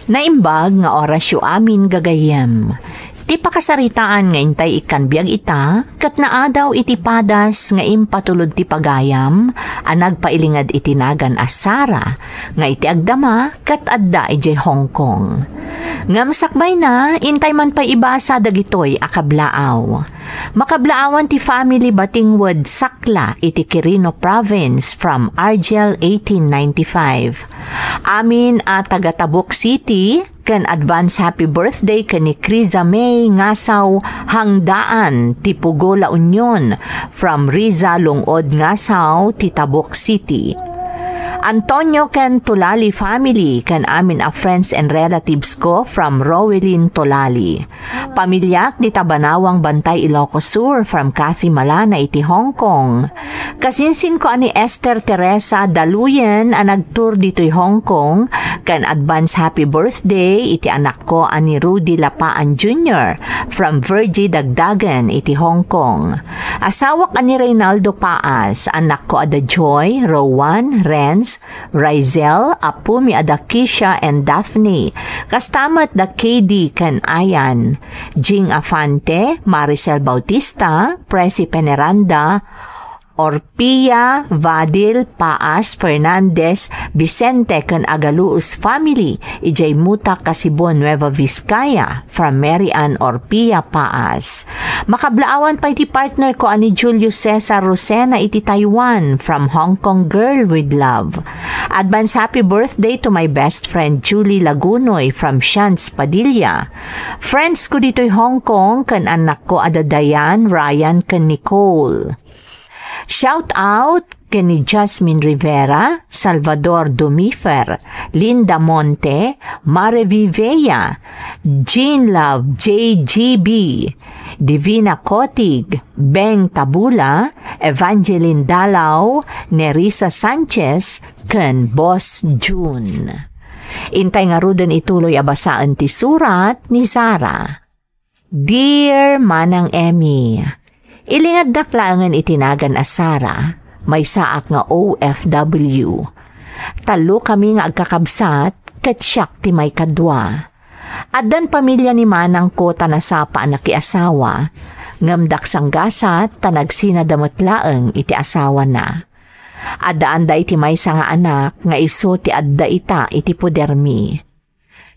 Naimbag nga oras yu amin gagayem. Ti pakasaritaan nga intay ikan biyag ita, kat naadaw iti padas nga impatulod ti pagayam, anag pailingad itinagan as Sara, nga iti agdama kat adda ijay Hong Kong. Ngam sakbay na, intay man pa ibasa dagitoy akablaaw. Makablaawan ti family Batingwood Sakla iti Quirino Province from Argel 1895. Amin at taga-Tabuk City, kan advance happy birthday kan ni Criza May Ngasaw Hangdaan ti Pugola Union from Riza Lungod Ngasaw ti Tabuk City. Antonio ken Tulali family kan amin a friends and relatives ko from Rowelin Tulali. Pamilyak di Tabanawang Bantay Ilocos Sur from Cathy Malana iti Hong Kong. Kasinsin ko ani Esther Teresa Daluyen a nagtour dito'y Hong Kong kan advance happy birthday iti anak ko ani Rudy Lapaan Jr. from Virgie Dagdagan iti Hong Kong. Asawak ani Reynaldo Paas, anak ko ada Joy, Rowan, Renz, Rizel, apo mi ada Kisha and Daphne. Kastamat da KD kan Ayan, Jing Afante, Maricel Bautista, Presi Peneranda, Orpia, Vadil, Paas, Fernandez, Vicente kan Agaluus family, ijay Muta Kasibon, Nueva Vizcaya, from Mary Ann Orpia, Paas. Makablaawan pa iti partner ko ani Julius Cesar Rosena iti Taiwan, from Hong Kong Girl with Love. Advance happy birthday to my best friend Julie Lagunoy from Shans Padilla. Friends ko dito'y Hong Kong kan anak ko ada Diane, Ryan kan Nicole. Shout out kini Jasmine Rivera, Salvador Dumifer, Linda Monte, Mare Vivea, Jean Love, JGB, Divina Kotig, Beng Tabula, Evangeline Dalao, Nerissa Sanchez, ken Boss June. Intay nga rudan ituloy abasaan ti surat ni Zara. Dear Manang Emmy, ilingad daklangan itinagan as Sara, may saak nga OFW. Talo kami nga agkakabsat, ket siyak ti may kadwa. Addan pamilya ni Manang ko tanasapa na kiasawa, ngamdak sanggasat tanagsina damatlaeng iti asawa na. Adaan da iti may nga anak, nga iso ti adda ita iti pudermi.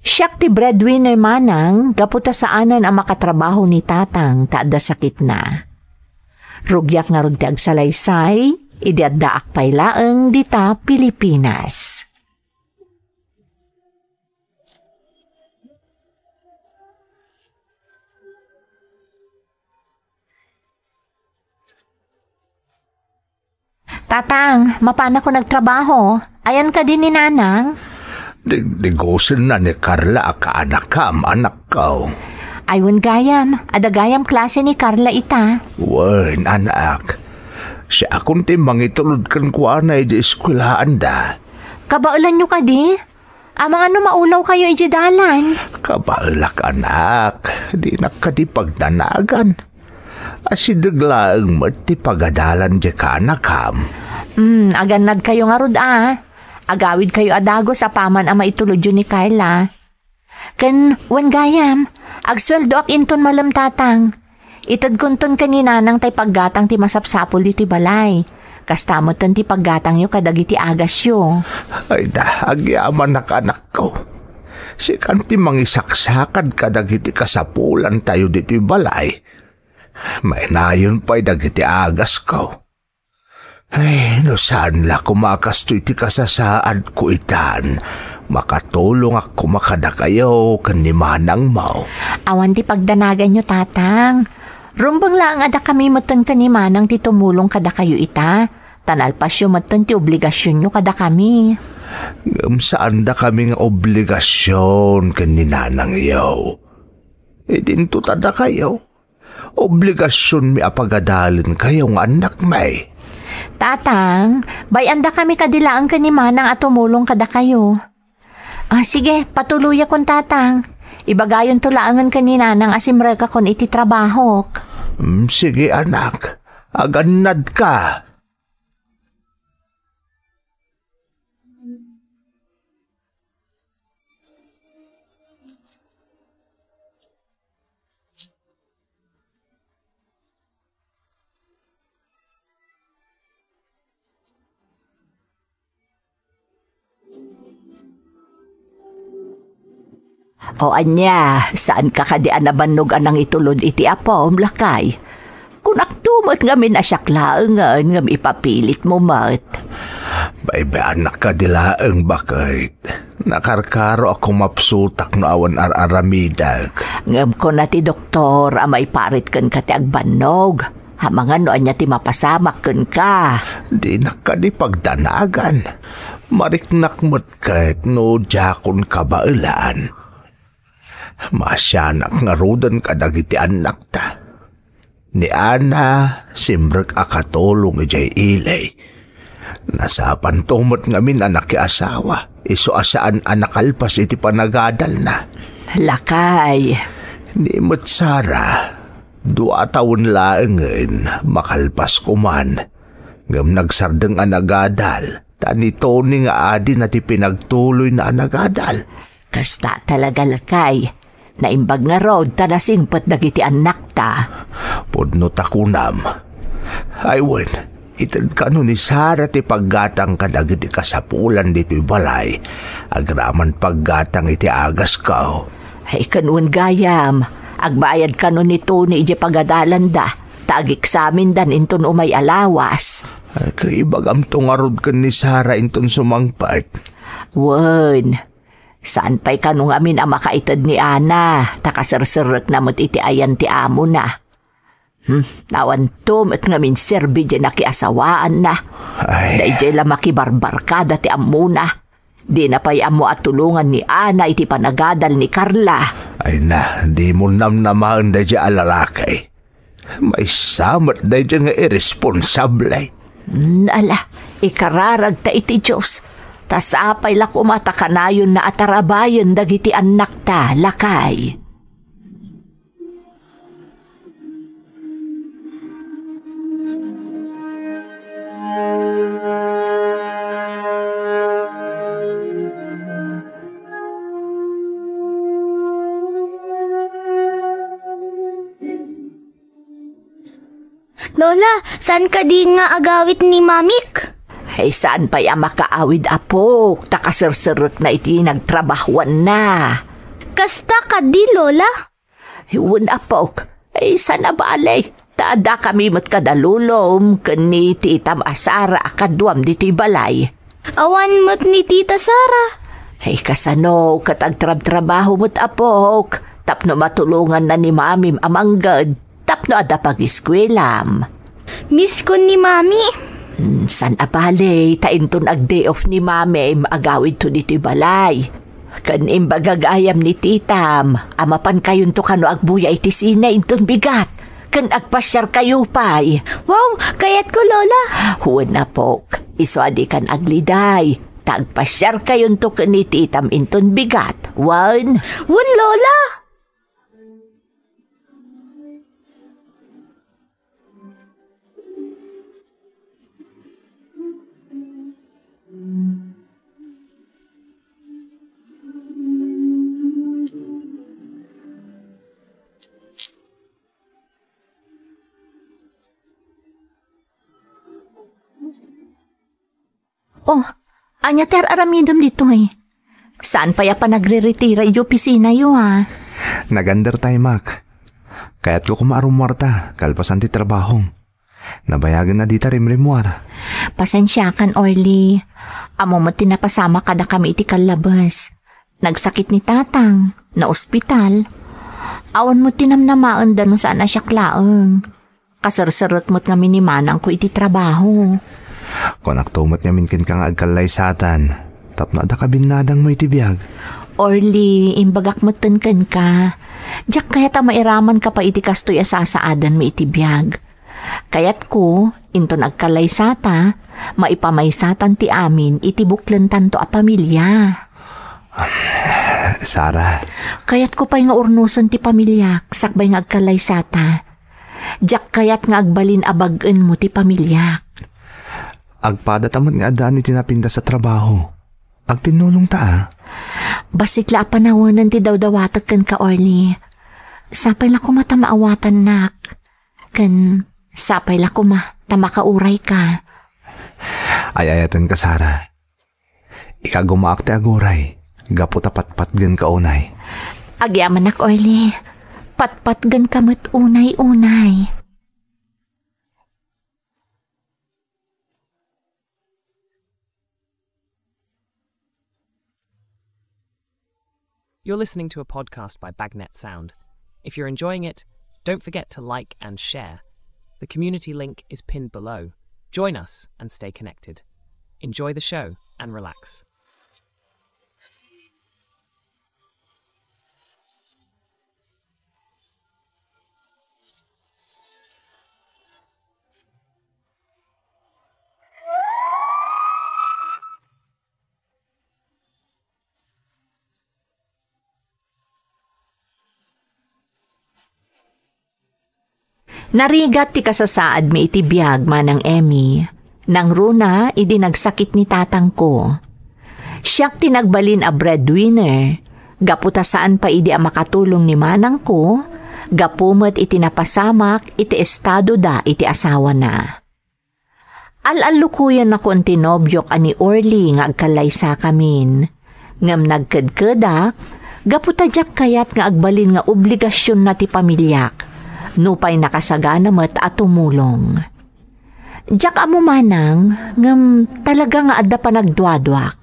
Siyak ti breadwinner Manang, gaputa saanan ang makatrabaho ni tatang taadda sakit na. Rugyak nga rod ti agsalaysay, idiaddaak paylaeng dita Pilipinas. Tatang, mapana ko nagtrabaho? Ayan ka din ni Nanang? Digosin na ni Carla ka anak kam, anak ko. Ayun gayam, adagayam klase ni Carla ita. Wen, anak. Siya akong timang itulod kan kuha na iji eskwelahan da. Kabaulan nyo ka di? Amang ano maulaw kayo iji dalan? Kabaulak, anak. Di na ka di pagdanagan. Asidaglaang mati pagadalan di ka, anak kam. Aganad kayo nga rod Agawid kayo adago sa paman ama itulod yun ni Carla. Ken, wen gayam, agsweldo ak inton malam tatang. Itad kunton kanina nang tay paggatang ti masapsapol iti balay. Kastamot tan ti paggatang yo kadagiti agas yo. Ay da, agyaman na anak ko. Si kanti mangisaksakad kadagiti kasapulan tayo diti balay. May nayon pa'y dagiti agas ko. Ay, no saan la kumakasto iti kasasaad ko itan. Makatulong ako makada kayo kanimanang mo. Awan ti pagdanagan nyo, tatang. Rumbang lang ada kami matan kanimanang ti tumulong kada kayo ita. Tanalpas yung matan ti obligasyon nyo kada kami. Saan da kaming obligasyon kaninanang iyo? E dinto tada kayo. Obligasyon mi apagadalin kayong anak may. Tatang, bayanda kami kadilaan kanimanang at tumulong kada kayo. Sige, patuloy akong tatang. Ibagayon tulaangan kanina nang asimreka kon iti trabahok. Sige anak, aganad ka. O anya, saan ka kadian na banog anang itulod iti apo, lakay? Kung aktumot nga minasyaklaan nga ipapilit mo mat. Baibe anak ka dilaang bakit. Nakarkaro ako mapsutak no awan aramidag. Ngam ko na ti doktor, amay parit kan ka ti agbanog. Hamangan no anya ti mapasamak kan ka. Di na ka di pagdanagan. Mariknak mo't kahit no jakon ka bailaan. Masyanak nga rudan ka dagiti anak ta. Ni Ana, simbrek akatulong ijay ilay. Nasapan tumot ngamin anak ki asawa. Iso asaan anakalpas iti panagadal na. Lakay. Ni mo't Sara, 2 taon laengen makalpas ko man. Ngam nagsardeng anagadal. Tani Tony nga adi na ti pinagtuloy na anagadal. Kasta talaga lakay. Naimbag nga road tanasingpot dagiti anak ta. Pudno takunam. Aywan, itad ka no ni Sara ti paggatang ka dagiti kasapulan dito'y balay. Agraman paggatang iti agas ka. Ay kanun gayam. Agbayad ka no ni Tony iti pagadalan da. Tagik sa amin dan inton umay alawas. Ay kaibagam tungarod ka ni Sara inton sumangpat. Wan. Saan pa'y kanong amin ang makaitad ni Ana, takaserserek namot iti ayan ti amo na. Nawan tumot ngamin serbi dyan nakiasawaan na. Day dyan lang makibarbarkada ti amo na. Di na pa'y amo at tulungan ni Ana iti panagadal ni Carla. Ay na, di mo namnamaan day dyan alalakay. May samat day dyan nga irresponsable. Ala, ikararag ta iti Diyos. Tasapay la kumata kanayon na atarabayan dagiti anak ta, lakay. Lola, saan ka di nga agawit ni Mamik? Ay saan pa'y makaawid apok, takaserserek na iti nagtrabahuan na. Kasta ka di, Lola? Iwan apok, ay sana balay. Taada kami matkadalulom, kani tita Asara akadwam diti balay. Awan mo't ni Tita Sara. Ay kasano, katagtrab-trabaho mo't apok. Tapno matulungan na ni Mamim amanggad, tapno ada pag-iskwelam. Miss ko ni Mami. San apalay, tainton ag day off ni Mami, maagawid to dito balay. Kanim bagagayam ni Titam, amapan kayon to kano agbuya iti sina inton bigat. Kan agpasyar kayo pa'y. Wow, kayat ko, Lola. Huwag na pok, iswadi kan agliday. Tagpasyar kayon to kan ni Titam inton bigat. Wan, Lola. Oh, anya ter aramidom dito eh. Saan pa ya pa nagre-retira yung opisina yo ha? Nagander tayo, Mac. Kaya't ko kumarumarta, kalpasan ti trabaho. Nabayagan na dita rimrimuar. Pasensya kan, Orly. Amo mo tinapasama kada kami iti kalabas. Nagsakit ni Tatang, na ospital. Awan mo tinamnamaan da no saan na siya klaang. Kasarasarot mo't nga minimanang ko iti trabaho. Kung naktumot niya minkin kang agkalay satan, tapno da kabinadang mo itibiyag. Orly, imbagak mo't kan ka. Diyak kaya ta mairaman ka pa iti kastoy asasaadan mo itibiyag. Kayat ko, into nagkalay sata, maipamaysatan ti amin iti buklan tanto a pamilya. Sara. Kayat ko pa'y nga urnusan ti pamilya, sakbay nga agkalay sata. Diyak kayat nga agbalin abagan mo ti pamilya. Agpadatamot nga adaan iti napinda sa trabaho. Agtinulong ta. Basit la panawanan ti dawdawatag kan ka, Orly. Sapay la ko matamaawatan nak. Kan sapay la ko tamakauray ka. Ayayatan ka, Sara. Ikagumaak ti aguray. Gapo tapatpat gan ka unay. Agyaman ak, Orly. Patpatgan kamot unay-unay. You're listening to a podcast by Bagnet Sound. If you're enjoying it, don't forget to like and share. The community link is pinned below. Join us and stay connected. Enjoy the show and relax. Narigat ti kasasaad mi iti biyag manang Emmy. Nang runa, idi nagsakit ni tatang ko. Siyak tinagbalin a breadwinner. Gaputa saan pa idi a makatulong ni manang ko, gapumot iti napasamak iti estado da iti asawa na. Al-alukuyan ako ang tinobyok ani Orly nga agkalaysa kamin. Ngam nagkadkadak, gaputa jak kayat nga agbalin nga obligasyon na ti pamilyak. Nupay nakasagana met at tumulong. Diyak amo manang, ngam talaga nga adda pa nagduadwak.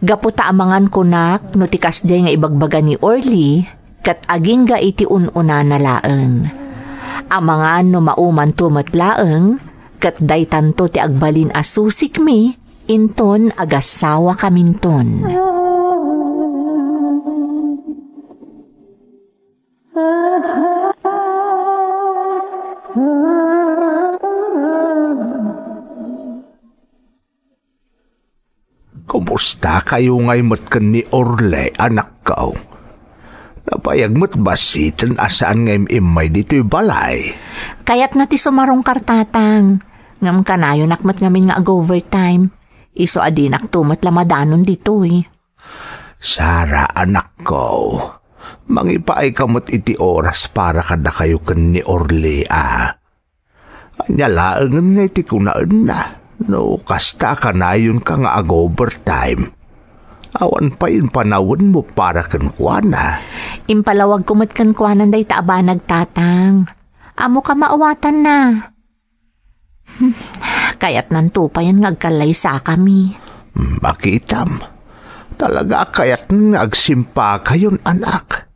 Gaputa amangan kunak, no tikas day nga ibagbaga ni Orly, kat aging ga iti ununa na laeng. Amangan no mauman tumat laeng, kat day tanto ti agbalin asusik mi, inton agasawa kaminton. Kumusta kayo ngay matkan ni Orly, anak ko? Napayag mo't basitan asaan ngay imay dito'y balay? Kayat na ti sumarong kartatang. Ngam kanayo nakmat ngamin nga ag-overtime. Iso adinak tumat lamadanon dito'y. Sara, anak ko, mangipaay kamot iti oras para kada kayo kan ni Orly, Anyalaangan nga iti kunaan na. No, kasta ka na yun ka nga ag-overtime. Awan pa yun panawon mo para kan kuana. Impalawag kumot kan kuanan day taaba nagtatang. Amo ka maawatan na. Kayat nanto pa yan ngagkalay sa kami. Makitam. Talaga kayat nagsimpa kayon, anak.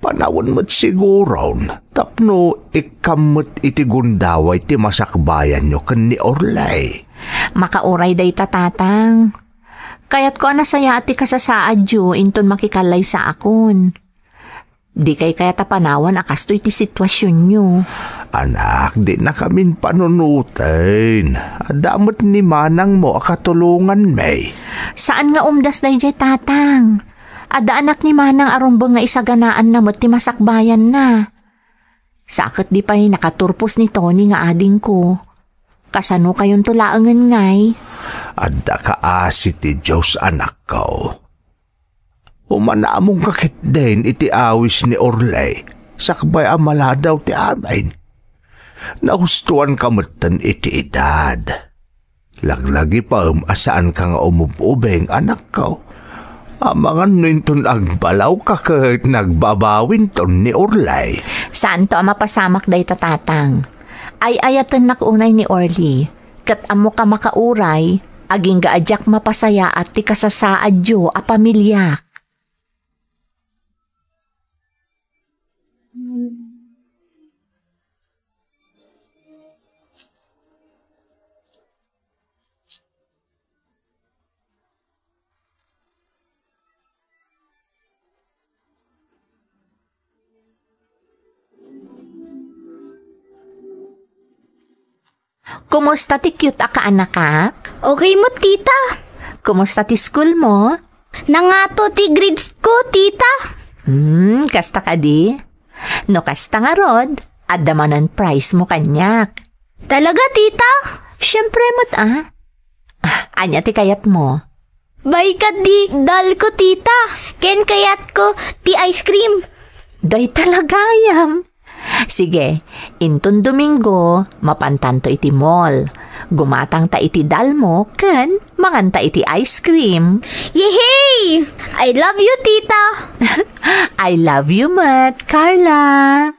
Panawon mo't siguro, tapno ikamot iti gundaway ti masakbayan nyo kan ni Orly. Makauray day tatatang. Kayat ko anasaya ati kasasaad yu, inton makikalay sa akon. Di kay kaya tapanawan akasto iti sitwasyon nyo. Anak, di na kamin panunutin. Adamot ni manang mo akatulungan may. Saan nga umdas day jay tatang? Ada anak ni manang arumbang nga isaganaan na mo't ti masakbayan na. Sakit di pa'y nakaturpos ni Tony nga ading ko. Kasano kayong tulaangan ngay? Adda ka asit ti Diyos, anak ko. Umanaamong kakit din iti awis ni Orly. Sakbay amala daw ti amin. Nahustuan kamutan iti edad. Laglagi pa asaan ka nga umububeng, anak ko. Amangan ninton agbalaw ka kahit nagbabawin ton ni Orly. Saan to mapasamak day tatatang? Ay ayatan nakunay ni Orly. Kat amo ka makauray, aging gaadyak mapasaya at ti kasasaad yu a pamilyak. Kumusta ti cute ka anak ka? Okay mo, tita. Kumusta ti school mo? Nangato ti grades ko, tita. Kasta ka di? No kasta nga rod, adamanan price mo kanyak. Talaga, tita? Siyempre mo't anya ti kayat mo? Baykat di dal ko, tita. Ken kayat ko ti ice cream. Day talagayam. Sige, inton Domingo, mapantanto iti mall. Gumatang ta iti dalmo, ken manganta iti ice cream. Yehey! I love you, tita. I love you, Mat, Carla.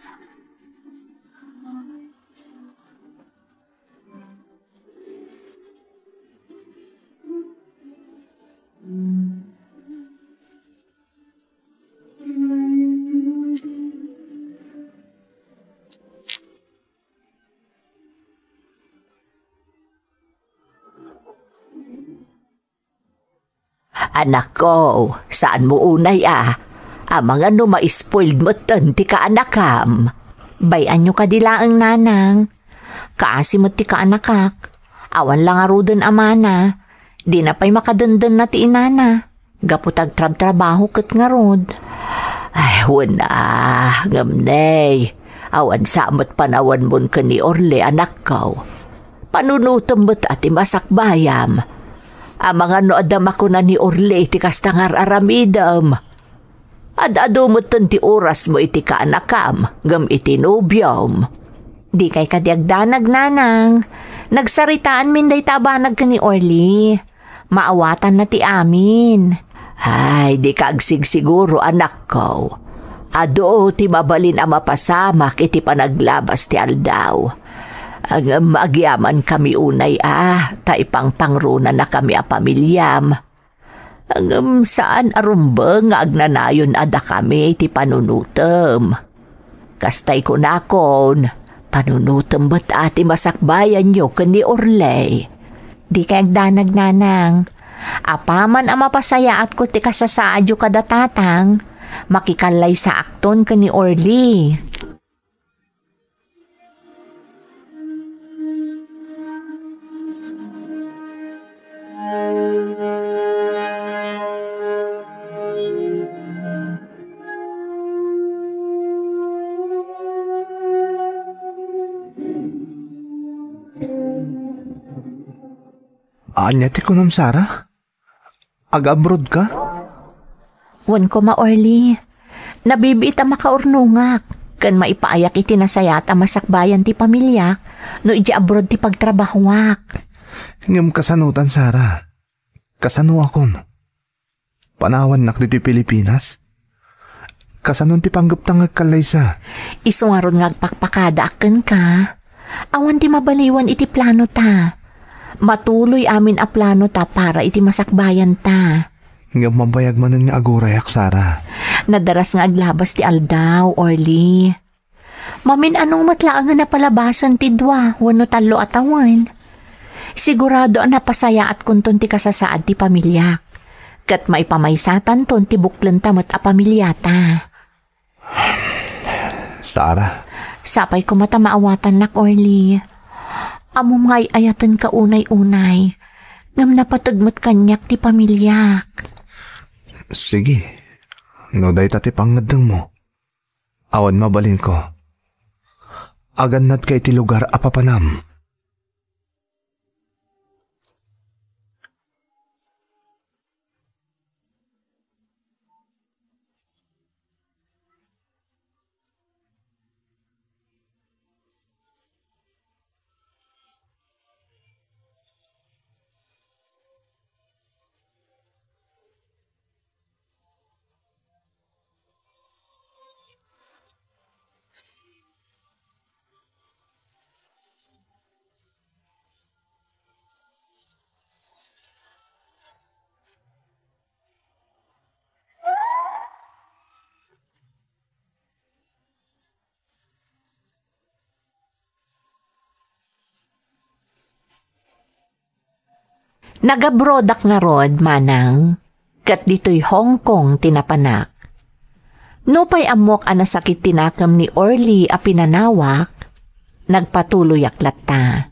Anak ko, saan mo unay Amang ano ma-spoiled mo ti ka anakam. Bayan nyo ka dilaang nanang. Kaasi mo ti ka anakak. Awan lang arudon amana. Di na pa'y makadundun na ti inana. Gaputag trabaho kat nga rod. Ay, wala, ngamnay. Awan samot panawan mon ka ni Orle anak ko. Panunutom mo't ati masakbayam. Amang ano adam ako na ni Orle iti kastangar aramidam. Ad-ado mo ti oras mo iti kaanakam, gam iti nobyam. Di kay kadiagdanag nanang. Nagsaritaan min day tabanag ka ni Orly. Maawatan na ti amin. Ay, di kaagsig siguro anak ko. Ado ti mabalin ang mapasamak iti panaglabas ti aldaw. Ang magyaman kami unay taipang pangruna na kami pamilyam. Ang saan arumba nga agnanayon ada kami ti panunutem. Kastay ko nakon, panunutem ba't ati masakbayan nyo kani Orley? Di kay agdanag nanang. Apaman ang mapasayaat ko ti kasasaadyo kadatatang, makikalay sa akton kani Orly. Anya ti kunam Sara? Ag-abroad ka? Wan ko Orly. Nabibiit ang makaurnungak. Kan maipaayak iti nasayat ang masakbayan ti pamilyak no iti abroad ti pagtrabahwak. Ngam kasanutan Sara. Kasano akon? Panawan nak diti Pilipinas? Kasanon ti panggap tangag kalaysa? Isungaron nga agpakpakada aken ka. Awan ti mabaliwan iti plano ta. Matuloy amin a plano ta para iti masakbayan ta. Ngam mabayag manen nga agurayak Sara. Nadaras nga aglabas ti aldaw, Orly. Mamin anong matlaang nga napalabasan ti dwa, wano talo atawan. Sigurado ang napasaya at kunton ti kasasaad ti pamilyak. Kat maipamaysatan ton ti buklan tamat a pamilyata. Sara. Sapay ko mata maawatan nak, Orly. Amom ngay ayatan ka unay-unay. Ngam napatagmat kanyak ti pamilyak. Sige. No day tati pangadang mo. Awan mabalin ko. Agan nat kay ti lugar apapanam. Nagabrodak nga rod, manang, kat dito'y Hong Kong tinapanak. Nupay amok anasakit tinakam ni Orly a pinanawak, nagpatuloy aklat ta.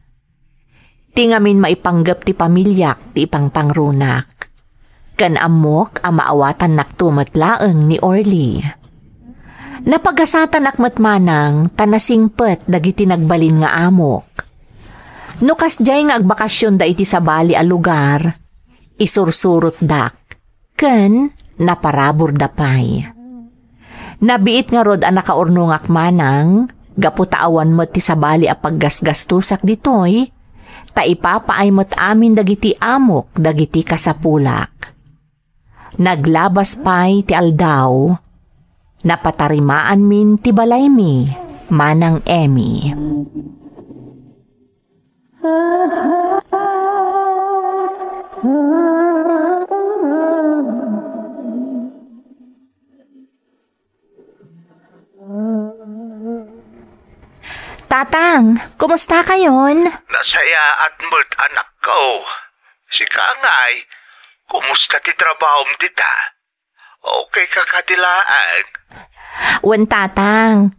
Tingamin maipanggap ti pamilyak ti ipangpangrunak. Kan amok ang maawatan naktumatlaeng ni Orly. Napagasatan akmatmanang tanasingpet dagiti nagbalin nga amok. Nukas jay nga agbakasyon da iti sa bali a lugar, isursurot dak, ken naparabor dapay. Nabiit nga rod ang nakaurnungak manang, gaputaawan mo ti sa bali a paggasgastusak ditoy, Ta ipapaaymot amin dagiti amok dagiti kasapulak. Naglabas pay ti aldaw, napatarimaan min ti balay mi, manang Emmy. Tatang, kumusta kayon? Nasaya at mo't anak ko. Si Kangay, kumusta ti trabaho mo tita? Okay ka kadilaan? Wan tatang,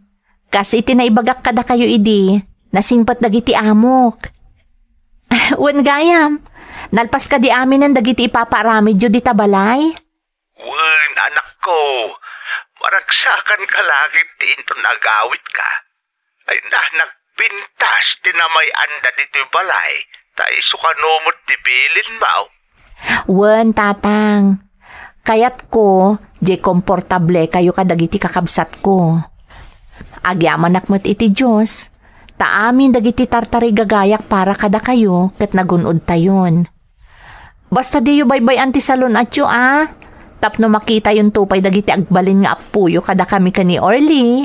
kasi tinaibagak kada kayo idi, nasingpat dagiti amok. Wan gayam, nalpas ka di amin ang dagiti ipaparamidyo di tabalay? Wen, anak ko, maragsakan ka lagi tinto nagawit ka. Ay nagpintas tinamay anda dito balay, tayo sukanomot ti bilin mo. Wen tatang, kayat ko, di komportable kayo kadagiti kakabsat ko. Agyaman nakmat iti Diyos, taamin dagiti tartari gagayak para kada kayo ket nagunod tayon. Basta di yu baybay anti salon at yu tapno makita yung tupay dagiti agbalin nga apuyo kada kami kani Orly.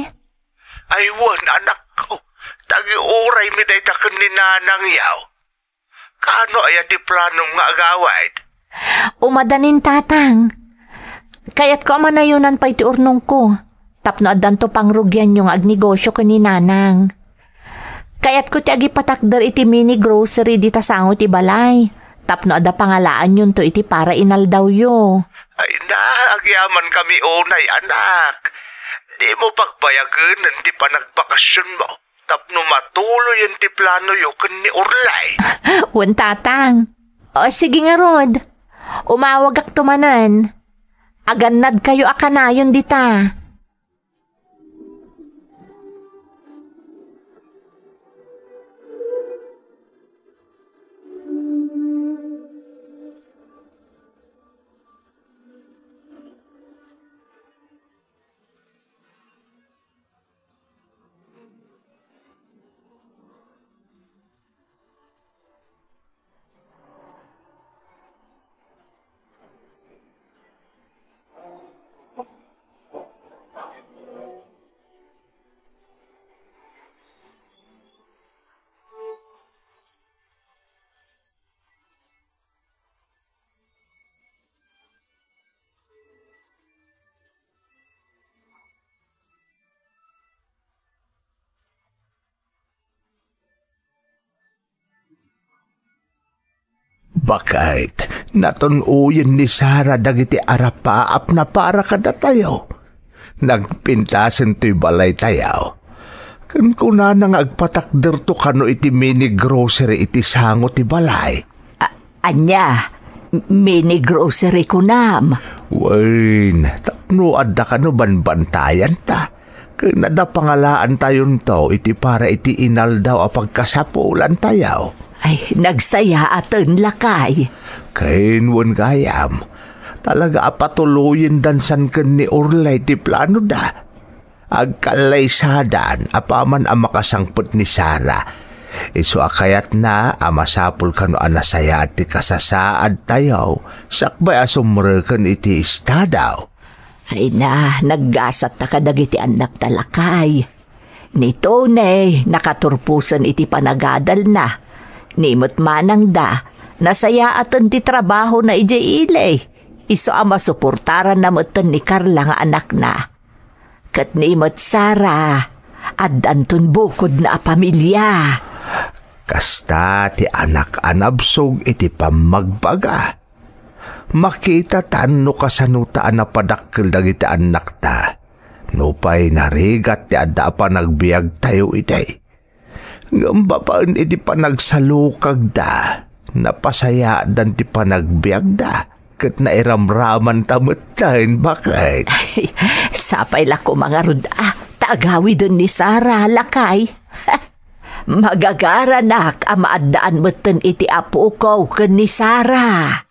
Ay wan, anak ko, tagi oray mi day taken ni nanang yaw. Kano ay di planong nga agawait? Umadanin tatang, kayat ko amanayunan pa iti urnong ko, tapno adan to pangrugyan yung agnegosyo kani nanang. Kayat ko ti agipatakder iti mini grocery di tasango ti balay, tapno ada pangalaan yun to iti para inaldaw yo. Ay na, agyaman kami unay, anak. Di mo pagbayagan di pa nagbakasyon mo. Tapno matuloy yung ti plano yo ni Urlay. Wan tatang, o sige nga Rod, umawag ak tumanan. Aganad kayo akanayon dita. Bakit? Natunuyin ni Sarah dagiti arapaap na para kada tayo. Nagpintasan to'y balay tayaw. Kan kuna nang agpatakder to kano iti mini grocery iti sango ti balay. Anya, mini grocery ko nam. Wain, tapno adda kano banbantayan ta. Kanada pangalaan tayon to iti para iti inaldaw a pagkasapulan tayaw. Ay, nagsaya aton lakay. Kainwan gayam, talaga apatuloyin dansan ken ni Urlay ti plano da. Agkalaysadan apaman ang makasangpot ni Sarah. Isu akayat na amasapul kano anasaya at ti kasasaad tayaw, sakbay asumrekan iti istadaw. Ay na, naggasat ta kadagiti anak talakay. Nito ne, nakaturpusan iti panagadal na. Nimot manang da, nasaya atan ti trabaho na ijay ilay. Iso ama suportaran na matan ni Carla nga anak na. Kat nimot Sarah, at danton bukod na pamilya. Kasta ti anak anabsog iti pamagbaga. Makita tano kasanutaan na padakkel dagiti anak ta. Nupay narigat ti adda pa nagbiag tayo itay. Ngamba paan iti panagsalukag da, napasaya dan ti panagbiag da, kat nairamraman tamutain bakit? Ay, sapay lako mga rod, taagawi dun ni Sarah, lakay. Magagaranak amaadaan matan iti apo ko ken ni Sarah.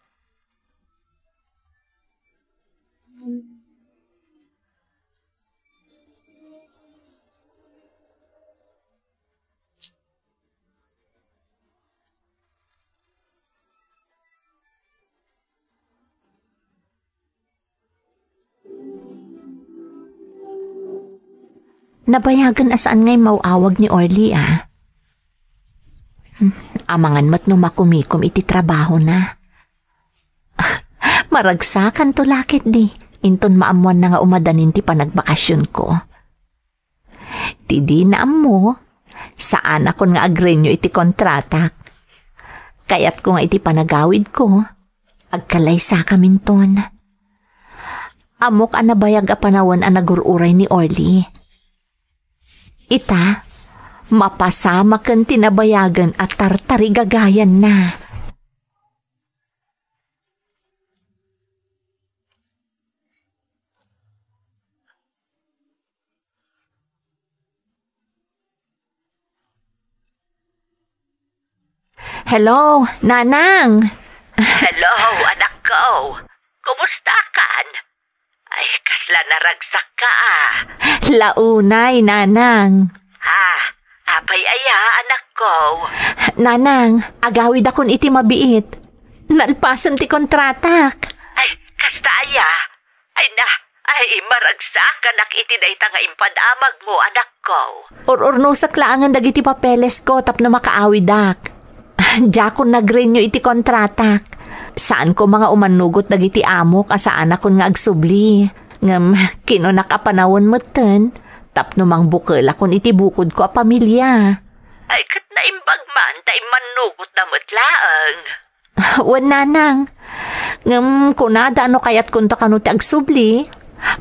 Nabayagan asaan ngay mauawag ni Orly Amangan mat no makumikom iti trabaho na. Maragsakan to lakit di. Inton maamuan na nga umadanin ti panagbakasyon ko. Ti di na mo, saan akon nga agrenyo iti kontratak. Kayat ko nga iti panagawid ko, agkalaysa kaminton. Amok anabayag a panawan a nagururay ni Orly. Ita, mapasama kan tinabayagan at tartarigagayan na. Hello, Nanang. Hello, anak ko. Kumusta kan? Ay, kasla naragsak ka Launay, Nanang. Apay aya, anak ko. Nanang, agawid akon iti mabiit. Nalpasan ti kontratak. Ay, kasta aya. Ay, maragsak ka iti dayta nga impadamag mo, anak ko. Urno sa klaangan dagiti papeles ko tapno makaawidak. Diyakon nagrenyo iti kontratak. Saan ko mga umanugot dagiti amok asaan akon nga agsubli. Ngam kinunak a panawon meten. Tapno mang bukal akon iti bukod ko a pamilya. Ay, kat naimbag man, tayo manugot na matlaang. Wan Nanang. Ngam kunada ano kayat kunta kano ti agsubli.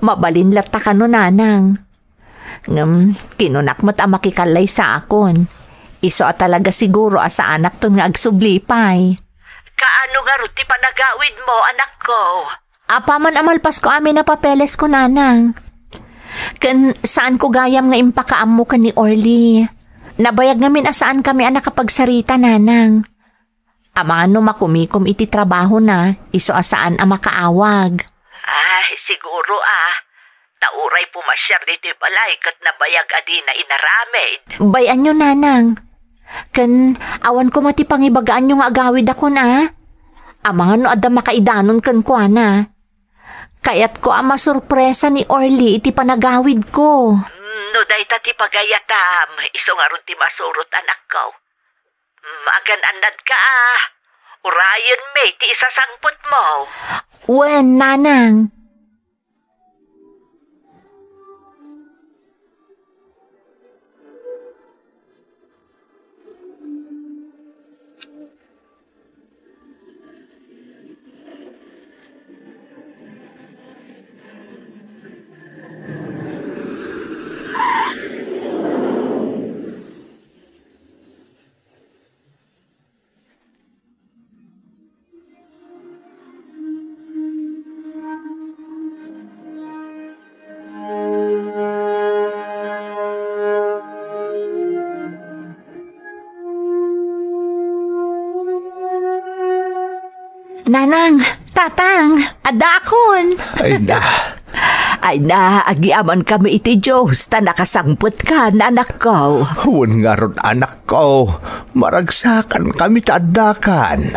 Mabalinlat ta kano Nanang. Ngam kinunak mat a makikalay sa akon. Iso a talaga siguro asa anak ton nga agsubli pay. Kaano nga ruti panagawid mo, anak ko? Apaman amalpas ko amin na papeles ko, Nanang. Kan saan ko gayam nga impakaam mo ka ni Orly. Nabayag namin asaan kami nakapagsarita, Nanang. Amano makumikom iti trabaho na, iso asaan ang makaawag. Ay, siguro Tauray pumasyar dito balay kat nabayag adi na inaramid. Bayan nyo, Nanang. Kan awan ko mati pangibagaan yung agawid ako na. Amangan no ada makaidanon kan ko na. Kayat ko ama sorpresa ni Orly iti panagawid ko. No dayta ti pagayatam, iso nga ron ti masurot anak ko. Magan-anad ka Urayan may ti isasangpot mo. Wen, Nanang. Nanang, tatang, adakon. Ay na, agiaman kami iti Diyos, ta nakasangpot ka, anak ko. Huwag nga ron, anak ko. Maragsakan kami taadakan.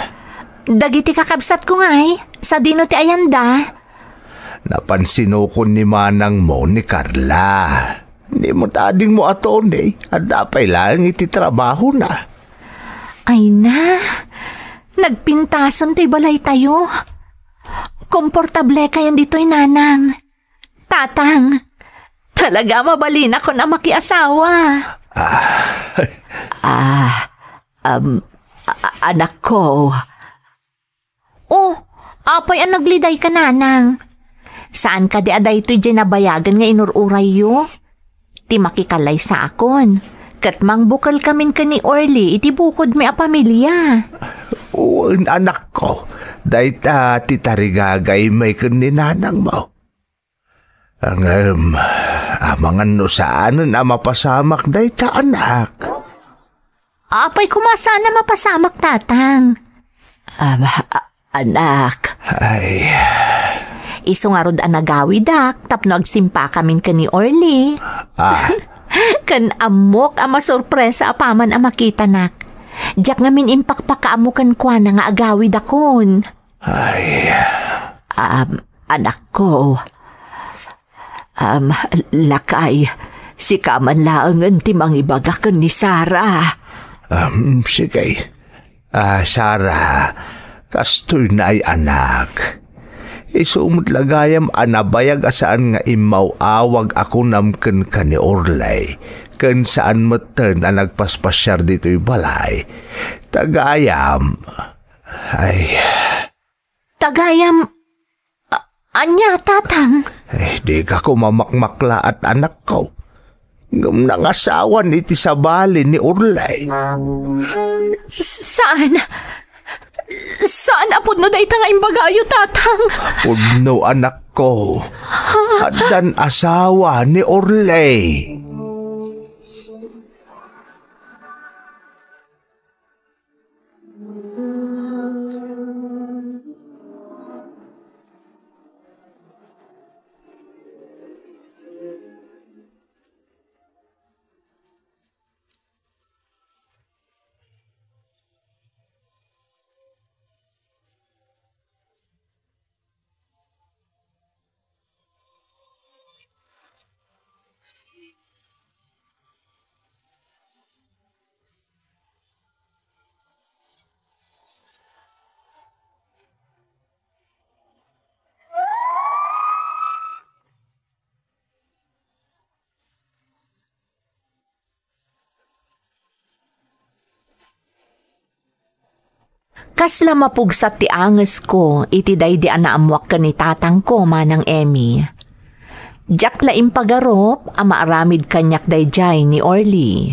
Dagiti kakabsat ko ngay, sa dino ti ayanda. Napansinukon ni manang mo ni Carla. Hindi mo tading mo aton at dapay lang iti trabaho na. Ay na, nagpintasan ti balay tayo. Komportable kayan dito'y Nanang. Tatang, talaga mabalin ako na makiasawa. Anak ko. Oh, apay ang nagliday ka, Nanang. Saan ka di aday ito'y nabayagan nga inururay yo? Ti makikalay sa akon. Kat mangbukal kamin ka ni Orly, iti bukod may a pamilya. Anak ko, dahita titarigagay may kaninanang mo. Ang amangan no saan na mapasamak dahita anak. Apay kumasa na mapasamak, tatang. Anak. Ay. Iso nga rod anagawidak, tapno agsimpa kamin ka ni Orly. Kan amok ama sorpresa apaman ang makita nak. Diyak ngamin impakpakaamukan kwa na nga agawid akon. Ay. Anak ko. Lakay, Si kaman laangan ti mangibagakan ni Sarah. Sige. Sarah, kastoy na ay anak. Isumot lagayam anabayag asaan nga imaw-awag ako namken ka ni Orlay. Ken saan meten ang nagpaspasyar dito'y balay. Tagayam. Ay. Tagayam, anya tatang? Di ka ko mamakmakla at anak ko. Ngam nangasawan iti sa bali ni Orlay. Saan? Saan apod no da itang imbagayo, tatang? Pudno anak ko. At dan asawa ni Orlay. Kasla mapugsat ti anges ko, iti daydi anaamwak ka ni tatang ko manang Emmy. Diyak la impagarop, ama aramid kanyak dayjay ni Orly.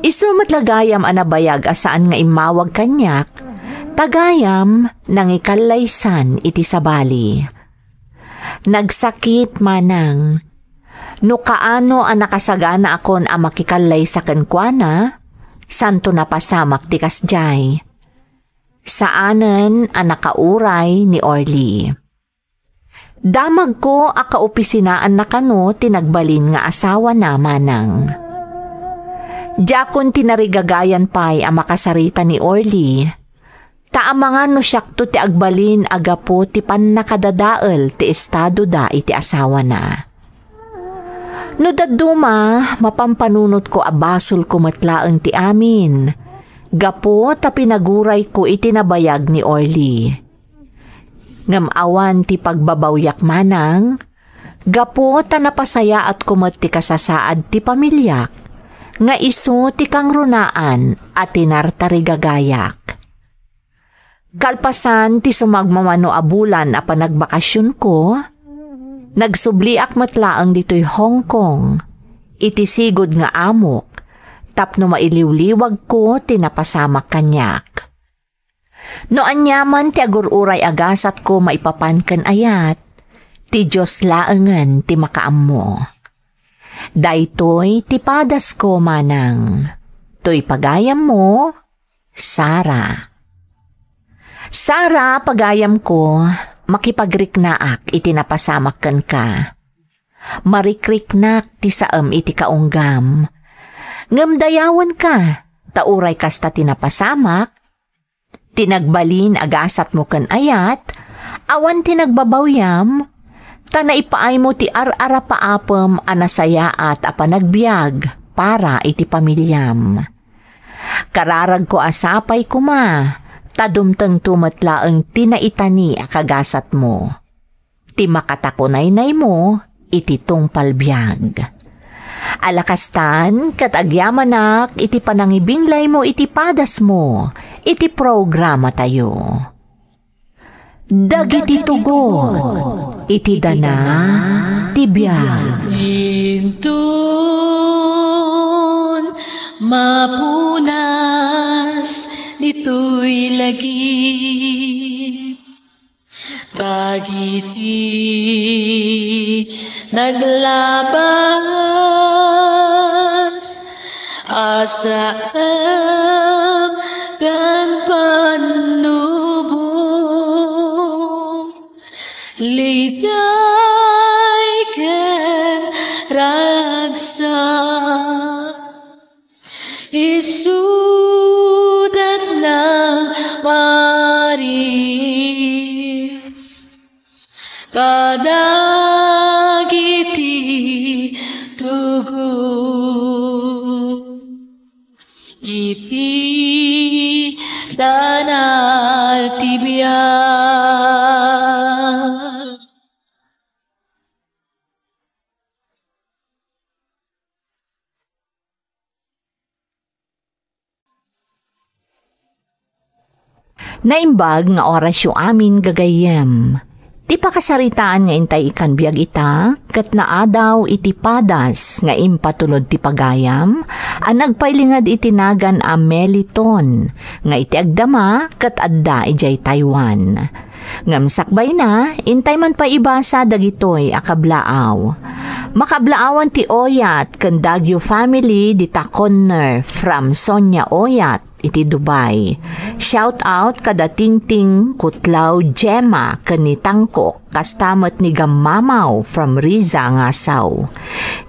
Isumat lagayam anabayag asaan nga imawag kanyak, tagayam nang ikalaysan iti sabali. Nagsakit manang, no kaano ang nakasagana akon ang makikalay sa kankwana, santo na pasamak ti kasjay. Saanan ang nakauray ni Orly. Damag ko akaupisinaan na kano tinagbalin nga asawa na manang. Diyakon tinarigagayan pa'y ang makasarita ni Orly. Taamangan no siyakto ti agbalin agapo ti pannakadadael ti estado da iti asawa na. No daduma, mapampanunot ko abasol kumatlaeng ti amin. Gapo ta pinaguray ko itinabayag ni Orly. Ngamawan ti pagbabawyak manang, gapo ta napasaya at kumot ti kasasaad ti pamilyak, nga iso ti kang runaan at tinartarigagayak. Kalpasan ti sumagmamano abulan a panagbakasyon ko, nagsubliak matlaang dito'y Hong Kong, iti sigod nga amok, tapno mailiwliwag ko tinapasamak kanyak. No anyaman ti agururay agasat ko maipapankan ayat, ti Diyos laengan ti makaammo. Daytoy ti padas ko manang, to'y pagayam mo, Sarah. Sarah, pagayam ko, makipagriknaak iti napasamak kan ka. Marikriknak ti saam iti kaunggam, ngamdayawan ka, tauray kasta tinapasamak, tinagbalin agasat mo kan ayat, awan tinagbabawyam, tanaipaay mo ti ar-ara paapam anasayaat a panagbiag para iti pamilyam. Kararag ko asapay kuma, tadumteng tumatlaeng tinaitani akagasat mo. Ti makatakunaynay mo, iti tungpalbiag. Alakastan, katagyamanak, iti panangibinglay mo, iti padas mo, iti programa tayo. Dagiti tugot, iti dana, tibiyag. Intun, mapunas, dito'y lagi. Dagiti naglabas asam kan panubong liday ken ragsa isudat ng Maris kadagiti tugu iti tanah tibiyag. Naimbag nga orasyo amin gagayem. Ti pakasaritaan nga intay ikan biag ita, kat naadaw iti padas nga impatulod ti pagayam, ang nagpailingad itinagan a Meliton, nga iti agdama kat adda ijay Taiwan. Ngamsakbay na, intay man pa ibasa dagitoy akablaaw. Makablaawan ti Oyat ken Dagyo family di Taconner from Sonia Oyat iti Dubai. Shout out kada Tingting Kutlaw Gemma ken ni Tangkok kastamot ni Gammamaw from Riza Ngasaw.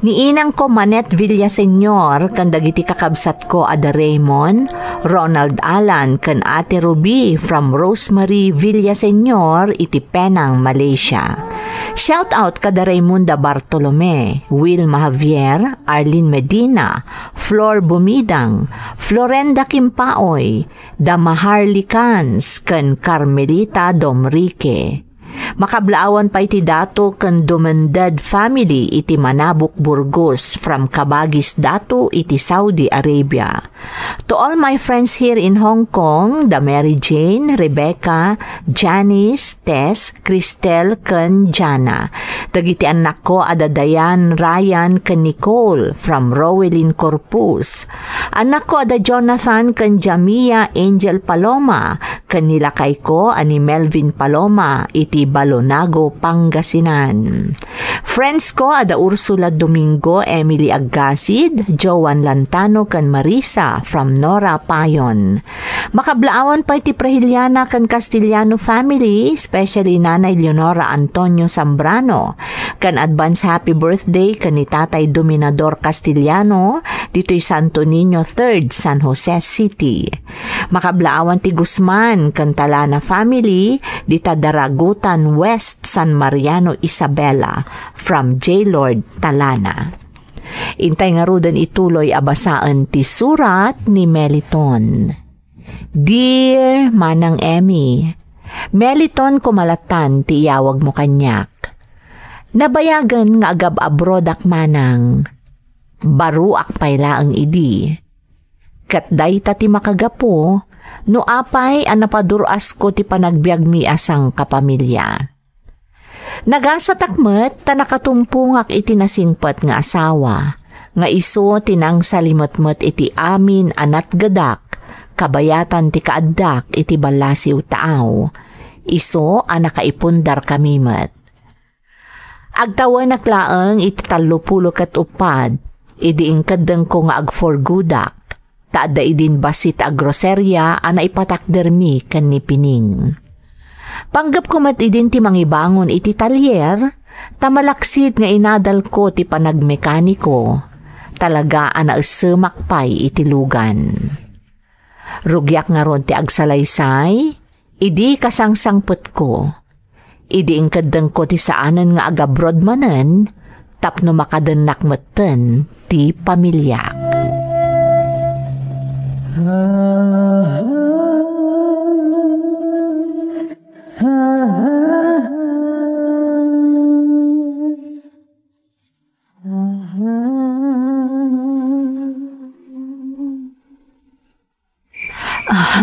Ni inang ko Manet Villaseñor ken dagiti kakabsat ko ada Raymond, Ronald Alan ken Ate Ruby from Rosemary Villaseñor iti Penang, Malaysia. Shout out kada Raymunda Bartolome, Wilma Javier, Arlene Medina, Flor Bumidang, Florenda Kimpaoy, Dama Harley Cans ken Carmelita Domrique. Makablaawan pa iti dato ken Dumendad family iti Manabuk Burgos from Cabagis Dato iti Saudi Arabia. To all my friends here in Hong Kong, the Mary Jane, Rebecca, Janice, Tess, Cristel ken Jana. Dagiti anak ko ada Dayan, Ryan ken Nicole from Rowelin Corpus. Anak ko ada Jonathan ken Jamia Angel Paloma ken nilakay ko ani Melvin Paloma iti Balonago, Pangasinan. Friends ko ada Ursula Domingo, Emily Agasid, Joan Lantano ken Marisa from Nora Payon. Makablaawan pa iti Prahiliana ken Castellano family, especially Nanay Leonora Antonio Zambrano. Ken advance happy birthday ken ni Tatay Dominador Castellano dito'y Santo Niño 3rd, San Jose City. Makablaawan ti Guzman ken Talana family dita Daragutan West, San Mariano, Isabela from J. Lord Talana. Intay nga rudan ituloy abasaan ti surat ni Meliton. Dear Manang Emmy, Meliton kumalatan ti iyawag mo kanyak. Nabayagan nga agab abrodak manang. Baruak payla ang idi. Katday ta ti makagapo, no apay ang napaduras ko ti panagbiag mi asang kapamilya. Nagasatakmet ta nakatumpungak iti nasingpat nga asawa, nga iso tinang salimotmot iti amin anat gadak, kabayatan ti kaaddak iti balasiw taaw, iso ang nakaipundar kamimet. Agtawan naklaang iti 30 kat upad, idiing kadang ko nga agforgudak, taada idin basit agroserya ana ipatakdermi ken ni Pining. Panggap ko mat idin ti mangibangon iti talyer, tamalaksid nga inadal ko ti panagmekaniko, talaga ana esemakpay iti lugan. Rugyak nga ron ti agsalaysay, idi kasangsangpet ko, idi ingkadeng ko ti saanan nga agabrod manen, tapno makadenak meten ti pamilyak.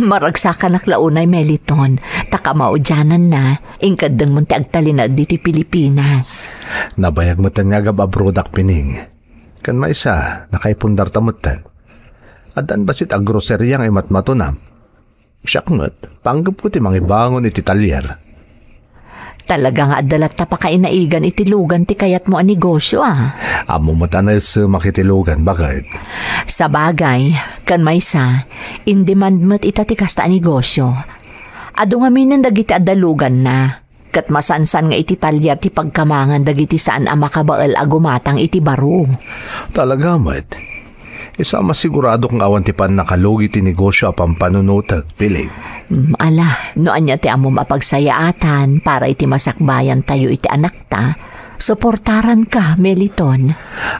Maragsakan naklaunay Meliton, takamaujanan na, ingkadeng mo ti agtalinad diti Pilipinas. Nabayag mo tan nga abrodak Pining. Kan maisa, nakaipundar tamutan. Adan basit agroseryang ay matmatunam. Siyakmet, panggap ko ti mangibangon iti talyer. Talaga nga adalat ta pa kainaigan iti lugan ti kayat mo ang negosyo Amo mo tanas makitilugan, bakit? Sa bagay, kan maysa, in demand mo't ita ti kasta ang negosyo. Ado nga minan dagiti adalugan na, kat masansan nga iti talyer ti pagkamangan dagiti saan ang makabaal agumatang iti baro. Talaga, mat. Isa masigurado kong awan ti pan nakalugi ti negosyo apang panunutag, Piling. Ala, noan niya ti amo mapagsayaatan para iti masakbayan tayo iti anak ta, Suportaran ka, Meliton.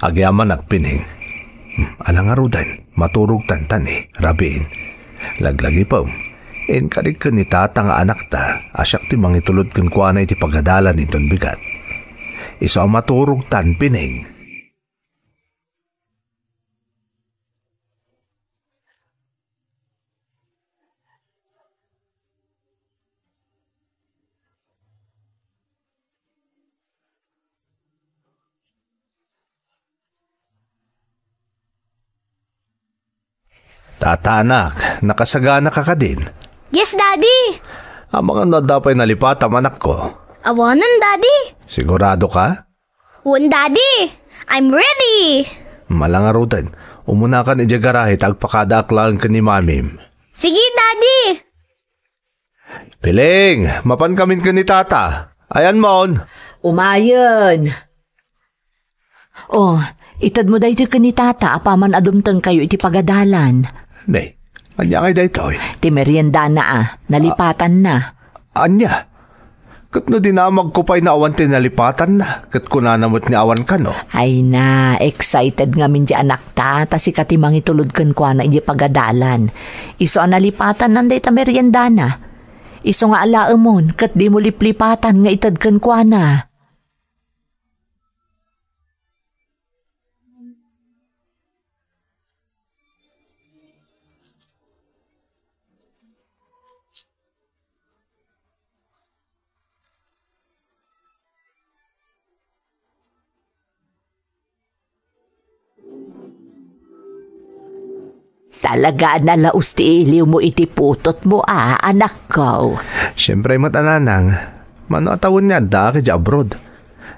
Agyaman nagpining. Alang arudan, maturog tantan rabiin. Laglagi pa, karig ka ni tata nga anak ta, asyak ti mangitulod kan kuana iti pagadalan iton bigat. Iso ang maturog tan pining. Tata anak, nakasagana ka din. Yes, Daddy. Ang mga nadapay nalipatam anak ko. Awanan, Daddy. Sigurado ka? Wan, Daddy. I'm ready. Malangarutan, umuna ka ni Jagarahe tagpakadaaklaan ka ni Mamim. Sige, Daddy. Piling, mapan kamin ka ni Tata. Ayan mon. Umayon. Oh, itad mo dahi ka ni Tata, apaman adumtang kayo iti pagadalan. Nay, anya kay daytoy? Ti merienda na nalipatan na. Anya? Kat no dinamag ko pa'y naawan tinalipatan na. Kat kunanamot ni awan ka no? Ay na, excited nga min di anak ta, si katimang itulod kan kwa na iti pagadalan. Iso ang nalipatan nanday ta merienda na. Iso nga alaamon, kat di mo liplipatan nga itad kan kwa na. Talaga nalaus ti iliw mo iti putot mo anak ko. Siyempre matananang, mano atawon niya da ka abroad.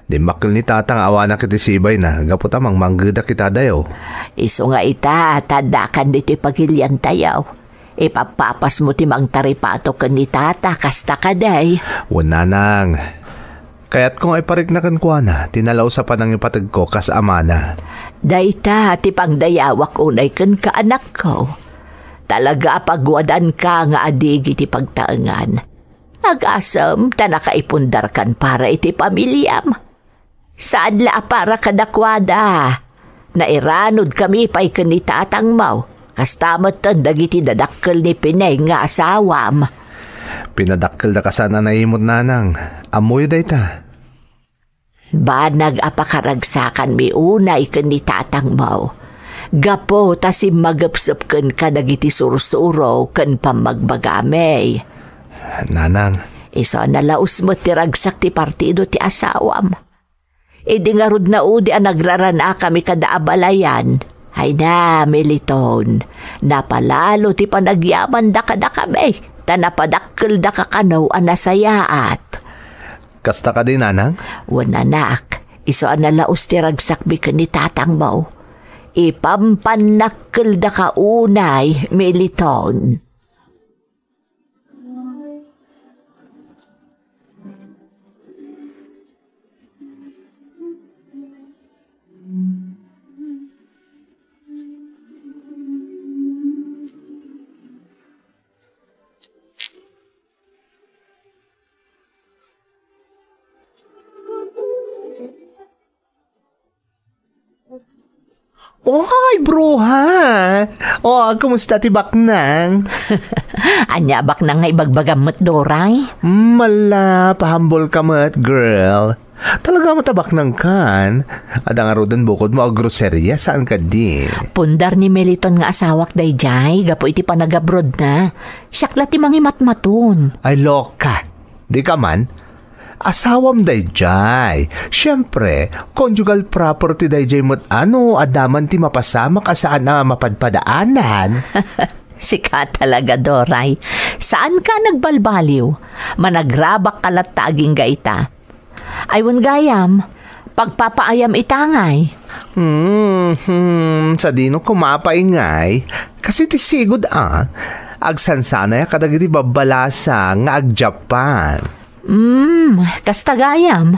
Di makil ni tatang awa na kiti sibay na, gaputamang manggada kita dayo. Iso nga ita, tadakan dito pagilian tayaw. Ipapapas mo ti mang taripato ka ni tata, kasta ka day. Wananang, kaya't kung ay parignakan ko na, tinalaw sa panang ipatag ko kas amana. Dayta, ti pangdayawak unay kan ka anak ko. Talaga pagwadan ka nga adigi ti pagtaangan. Agasam, tanakaipundar kan para iti pamilyam. Saan la para kadakwada? Nairanod kami pa'y kanitatang mau. Kastamat tan dagiti dadakkel ni Pinay nga asawam. Pinadakkel da kasana na imot nanang. Amoy dayta. Banag apakaragsakan mi unay ken ni tatang mo. Gapo tasim magapsap ken ka dagiti sursuro ken pamagbagamay. Nanang. Iso nalaus mo ti ragsak ti partido ti asawam. Idi nga rod na udi ang nagrarana kami kada abalayan. Ay na, Meliton. Napalalo ti panagyaman da kada kami. Tanapadakkel da kakanaw ang nasayaat. Kasta ka din, nanang? Wananak, iso ang nalaos ti ragsakbi ka ni tatang mo. Ipampanakkel da ka unay, Meliton. Oy, bro, ha? O, kumusta ti Baknang? Anya Baknang nga ibagbagamot, Doray? Mala, pahambol ka mat, girl. Talaga matabak ng kan. Adang arudan bukod mo groceria, saan ka di? Pundar ni Meliton nga asawak dayjay, gapo iti panagabrod na. Siyakla ti mangimatmaton. Ay, loka. Di ka man? Asawam dayjay. Siyempre, conjugal property dayjay mo't adaman ti mapasama ka saan na mapadpadaanan. Sika talaga, Doray. Saan ka nagbalbaliw? Managrabak kalat taging gaita. Aywan gayam, pagpapaayam itangay. Sa dino kumapaingay. Kasi ti sigod agsansanay kadagiti babalasa nga ag-Japan. Kasta gayam.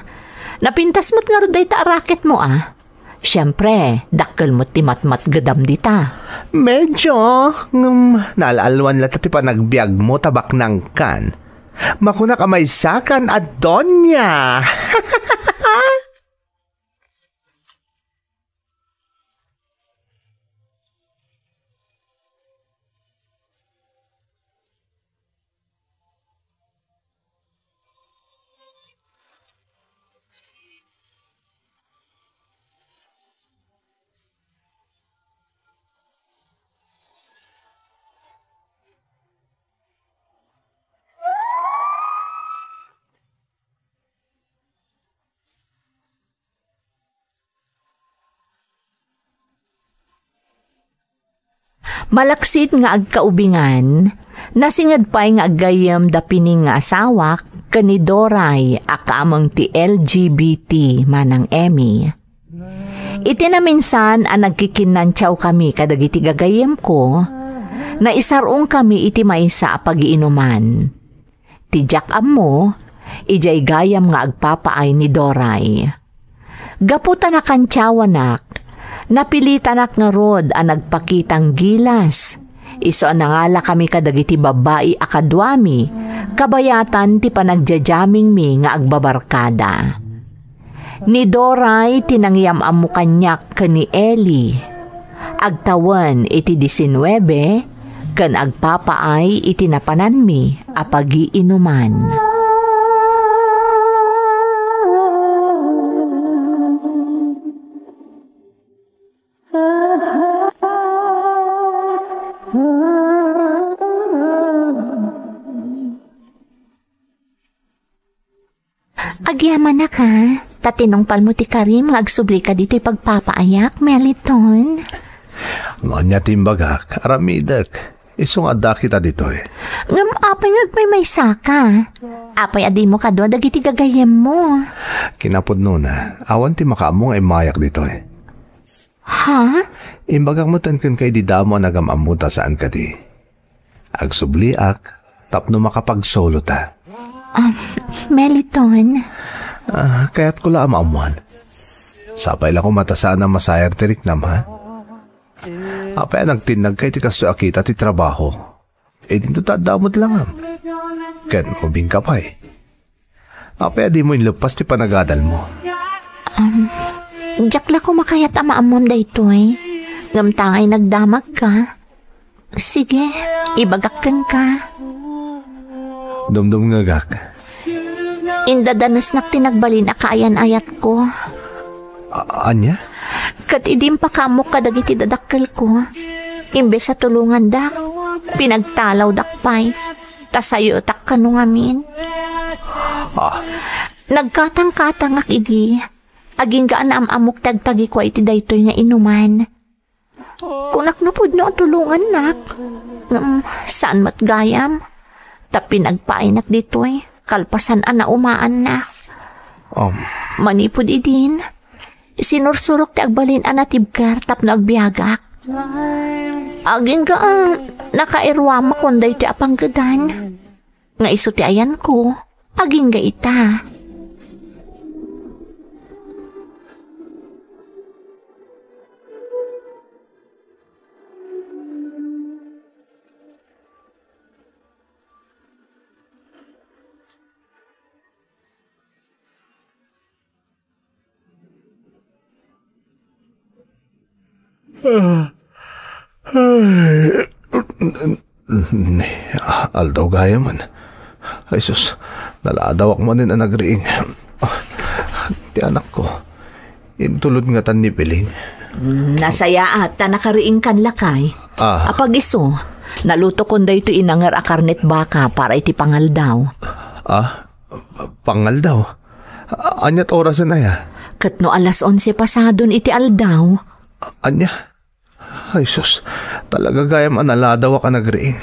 Napintas mo't nga ron day ta raket mo Siyempre, dakkel mo't ti matmat gadam dita. Medyo, naalalwan lata ti panagbiag mo tabak ng kan. Makuna ka may sakan at donya. Malaksit nga agkaubingan, nasingad pa'y nga agayam da pining nga asawak kani Doray akamang ti LGBT manang Emmy. Iti na minsan ang nagkikinantyaw kami kadagiti gagayam ko, na isarong kami iti maysa a pag-iinuman. Tijak ammo, ijay gayam nga agpapaay ni Doray. Gaputan na kantyawanak, napilitanak nga rod ang nagpakitang gilas. Iso nangala kami kadagiti babae akadwami, kabayatan ti panagjajamming mi nga agbabarkada. Ni Doray tinangyam amu kanyak kani Eli. Agtawan iti 19, kan agpapaay iti napanan mi a pag-iinuman. Agyaman na ka. Tatinong palmo ti Karim nga agsubli ka dito'y pagpapaayak, Meliton. Nganya timbagak, aramidak. Isong adda kita dito'y. Ngam apay ngagmay saka. Apay adi mo ka doon, dagiti gagayem mo. Kinapod na, awan ti makaamong ay mayak dito'y. Ha? Imbagak mo tan kay di damo nagamamuta saan ka di. Agsubliak, tapno makapagsolo ta. Meliton. Kaya't ko lang maamuan. Sapay lang ko matasaan na masayar tirik nam ha. Apay nagtinag kay ti kaso akita ti trabaho. Dito tadamot lang am. Ken ubing ka pa eh. Apay di mo inlupas ti panagadal mo. Jakla ko makayat amaamom da ito eh. Ngamtangay nagdamag ka. Sige, ibagakan ka. Dumdum nga gak. Indadanas nak tinagbalin akaayan ayat ko. Anya? Kat idim pa kamok kadagiti dadakkel ko. Imbes sa tulungan dak, pinagtalaw dakpay. Tasayo tak kanungamin. Nagkatang-katang ak idi. Aging gaan amok tagtagi ko iti daytoy nga inuman. Kunak napud no tulungan nak. Saan matgayam? Tapi nagpainak ditoy. Kalpasan ana umaan na. Manipod idin. Sinursurok ti agbalin ana tibkar tap nagbiagak. Aging ka nakairwama konday ti apanggadan. Nga iso ti ayan ko. Aging ga ita. Aldaw gaya man. Ay sus, naladawak man din ang nagriing. Ti anak ko, intulod nga tan ni Piling. Nasaya at nakariing kan lakay. Apag iso, naluto kon da ito inangar a karnet baka para iti pangaldaw. Pangaldaw? Anyat oras na ya? Katno alas 11 pasadon iti aldaw. Anya? Ay sus, talaga gayam analadaw ka nagriing.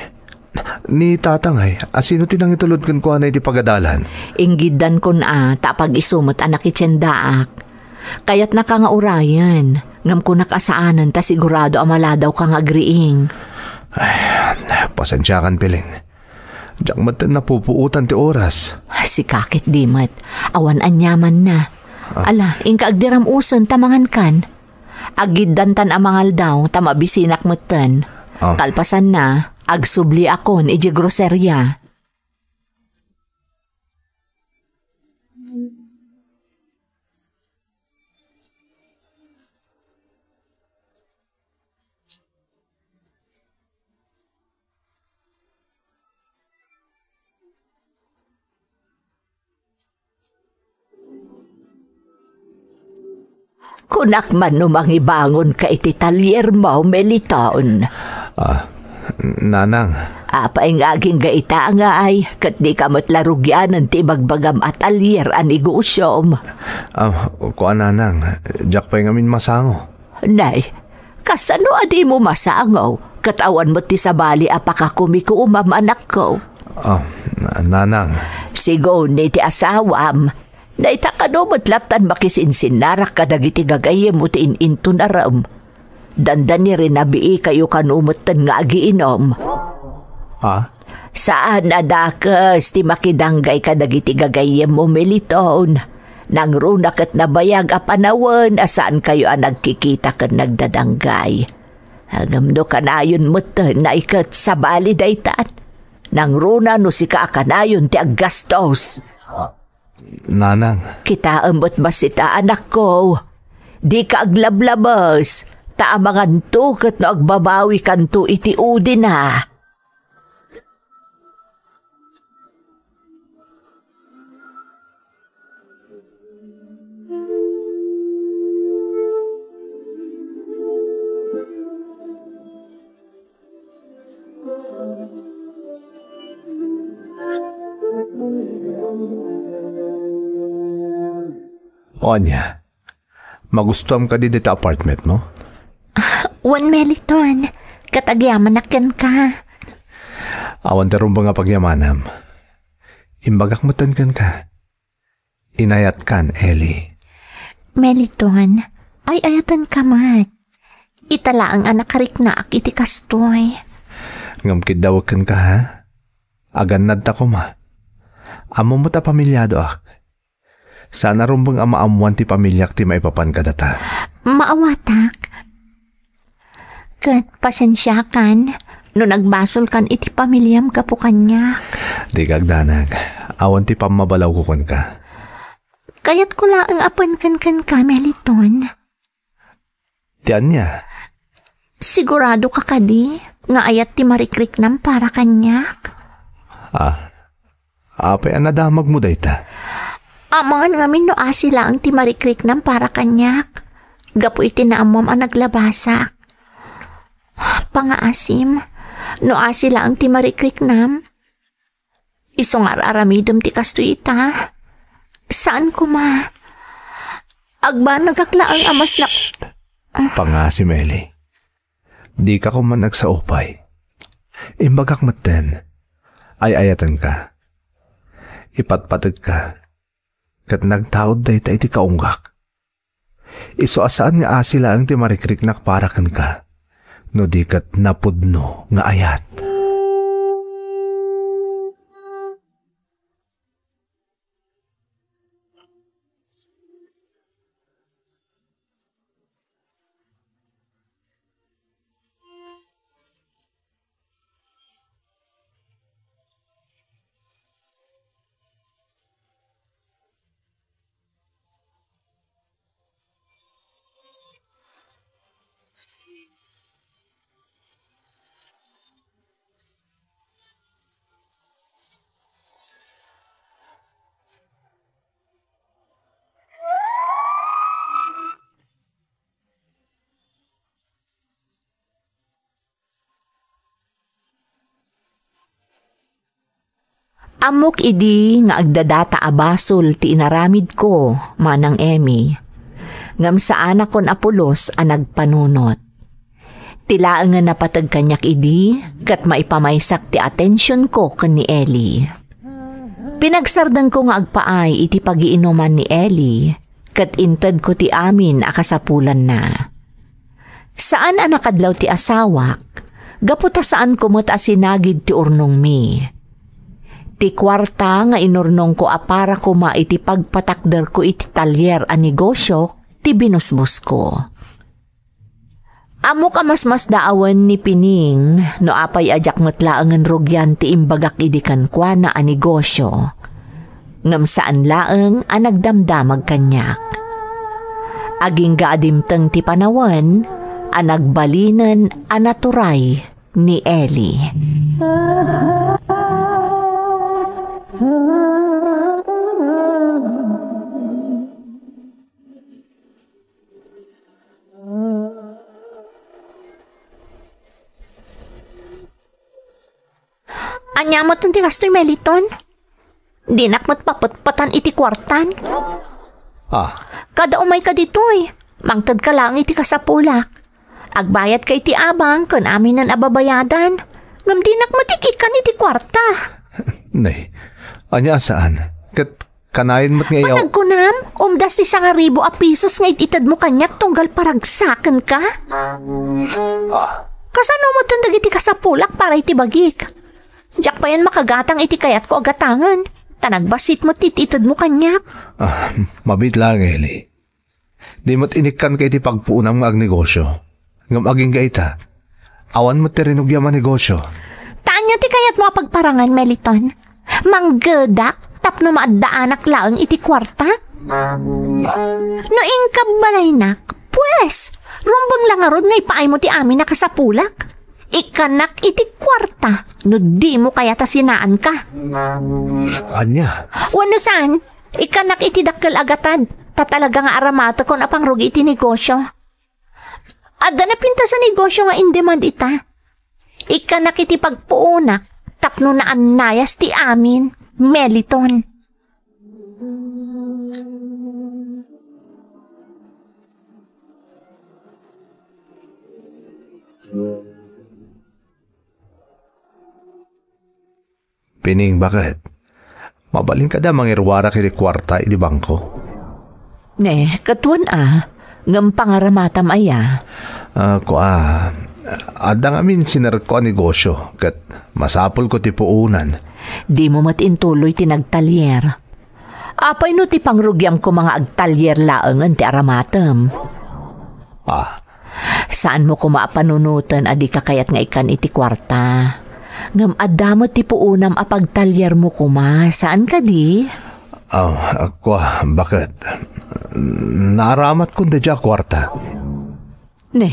Ni tatangay, asino tinang itulod kan ko na iti pagadalan? Inggidan ko na tapag isumot anak itsendaak. Kaya't nakangaurayan, ngam ko nakasaanan ta sigurado amaladaw kang agriing. Ay, pasensya kan Piling. Diyak matan napupuutan ti oras. Si kakit dimat, awan anyaman na. Ala, ingka agdiram uson tamangan kan. Agiddan tan amangal daw, tamabisinak mutan. Kalpasan na, agsubli akon iji groserya. Kunak man numangibangon ka iti talyer mo, Meliton. Nanang. Apa ang aging gaita nga ay, kat di ka matlarugyan ng tibagbagam at talyer anigusyom. Kuan nanang, jak pa ngamin masango. Nay, kasano adi mo masango? Katawan mo ti sabali apaka kumiku anak ko. Nanang. Sigo ni ti asawam. Na itakadomot latan makisinsinara kadagiti gagayem mo ti inintun aram. Dandani rin nabii kayo kanumutan nga agiinom. Saan adakas ti makidanggay kadagiti gagayem mo Meliton. Nang runak at nabayag a panawan asaan kayo ang nagkikita kan nagdadanggay. Hangam no kanayon mo na ikat sa bali daytan. Nang runa no si kaakanayon ti aggastos. Nanang. Kita ambot basita anak ko. Di ka aglablabas. Taamangan to kat no agbabawi kanto iti udi na. Onya, magustuhan ka di dito apartment mo? Wan Meliton, katagyaman na ken ka. Awan tarong ba nga pagyamanam? Imbagak matan kan ka. Inayat kan, Ellie. Meliton, ay ayatan ka mat. Itala ang anak na iti kastoy. Ngamkid daw kan ka ha? Agan nadta ko ma. Amo mo ta pamilyado ak. Sana rumbang amaamuan ti pamilyak ti maipapan ka data. Maawatak. Kat pasensya kan, no nagbasol kan iti pamilyam ka po kanyak. Di kagdanag, awan ti pamabalaw ko kon ka. Kayat ko lang apan kan ka, Meliton. Tiyan niya. Sigurado ka kadi, nga ayat ti marikrik nam para kanyak. Apay anadamag mo dayta. Amangan ngamin no asila ang ti marikrik nam para kanyak. Gapo iti naamom ang naglabasak. Pangaasim, no asila ang ti marikrik nam. Isong araramidom ti kasto ita. Saan ko ma? Agba nagakla ang amas na... Pangasim, Ellie. Di ka ko man nagsaupay. Imbagak maten, ay ayatan ka. Ipatpatag ka. Kat nagtaod day ta iti kaunggak. Iso asaan nga asila ang ti marikrik nakparakan ka. No di kat napudno nga ayat. Amok idi nga agdadata abasol ti inaramid ko, manang Emmy. Ngam sa anak kon Apolos ang nagpanunot. Tilaan nga napatag kanyak idi, kat maipamaysak ti atensyon ko kan ni Ellie. Pinagsardan ko nga agpaay iti pagiinuman ni Ellie, kat inted ko ti amin akasapulan na. Saan ang nakadlaw ti asawak, gaputa saan kumot asinagid ti urnong mi. Ti kwarta nga inurnong ko apara ko ma iti pagpatakder ko iti talyer a negosyo, ti binusbus ko. Amo ka mas daawan ni Pining, no apay ajak matlaangan rogyan ti imbagak idikan kwa na a negosyo. Ngam saan laeng a nagdamdamag kanyak. Aging gaadimteng ti panawan, a nagbalinan a naturay ni Ellie. Anyamot ng tirastoy Meliton? Dinakmat papatpatan iti kwartan? Kada umay ka ditoy, mangtad ka lang iti kasapulak. Agbayad kay ti abang kun amin nan ababayadan. Ngam di nakmatikikan iti kwarta. Nay, anya saan? Kanayin mo't ngayaw. Panagkunam, umdas ti 1,000 a pesos nga ititad mo kanyak tunggal paragsakan ka? Kasano mo itong dagiti kasapulak para iti bagik? Diyak pa yan makagatang iti kayat ko agatangan. Tanagbasit mo tititad mo kanyak. Mabit lang, Eli. Di mo't inikan kay ti pagpuunam nga agnegosyo. Ngam aging gaita. Awan mo't tirinugyaman negosyo. Tanya ti kayat mo pagparangan, Meliton. Manggedak. Tapno maadaanak laang iti kwarta? No ingkab balaynak, pues, rumbang lang arod nga ipaay mo ti amin na kasapulak. Ikanak iti kwarta, no di mo kaya tasinaan ka. Anya? Wano saan? Ikanak iti dakkel agatad, tatalaga nga aramata kon apang rugi iti negosyo. Adda na pinta sa negosyo nga in demand ita. Ikanak iti pagpuunak, tapno na anayas ti amin. Meliton. Pining, bakit? Mabalin ka da mangirwara kiti kwarta iti bangko? Ne, katuan ngam pangaramatam aya. Adang amin sinarat ko ang negosyo, kat masapol ko ti puunan. Di mo matintuloy tinagtalyer. Apay no ti pangrugyam ko mga agtalyer laangan ti aramatam. Saan mo ko maapanunutan adi kakayat nga ikan iti kwarta? Ngam adamot ti puunam apagtalyer mo kuma. Saan ka di? Bakit? Naramat kong dadya kwarta. Ne,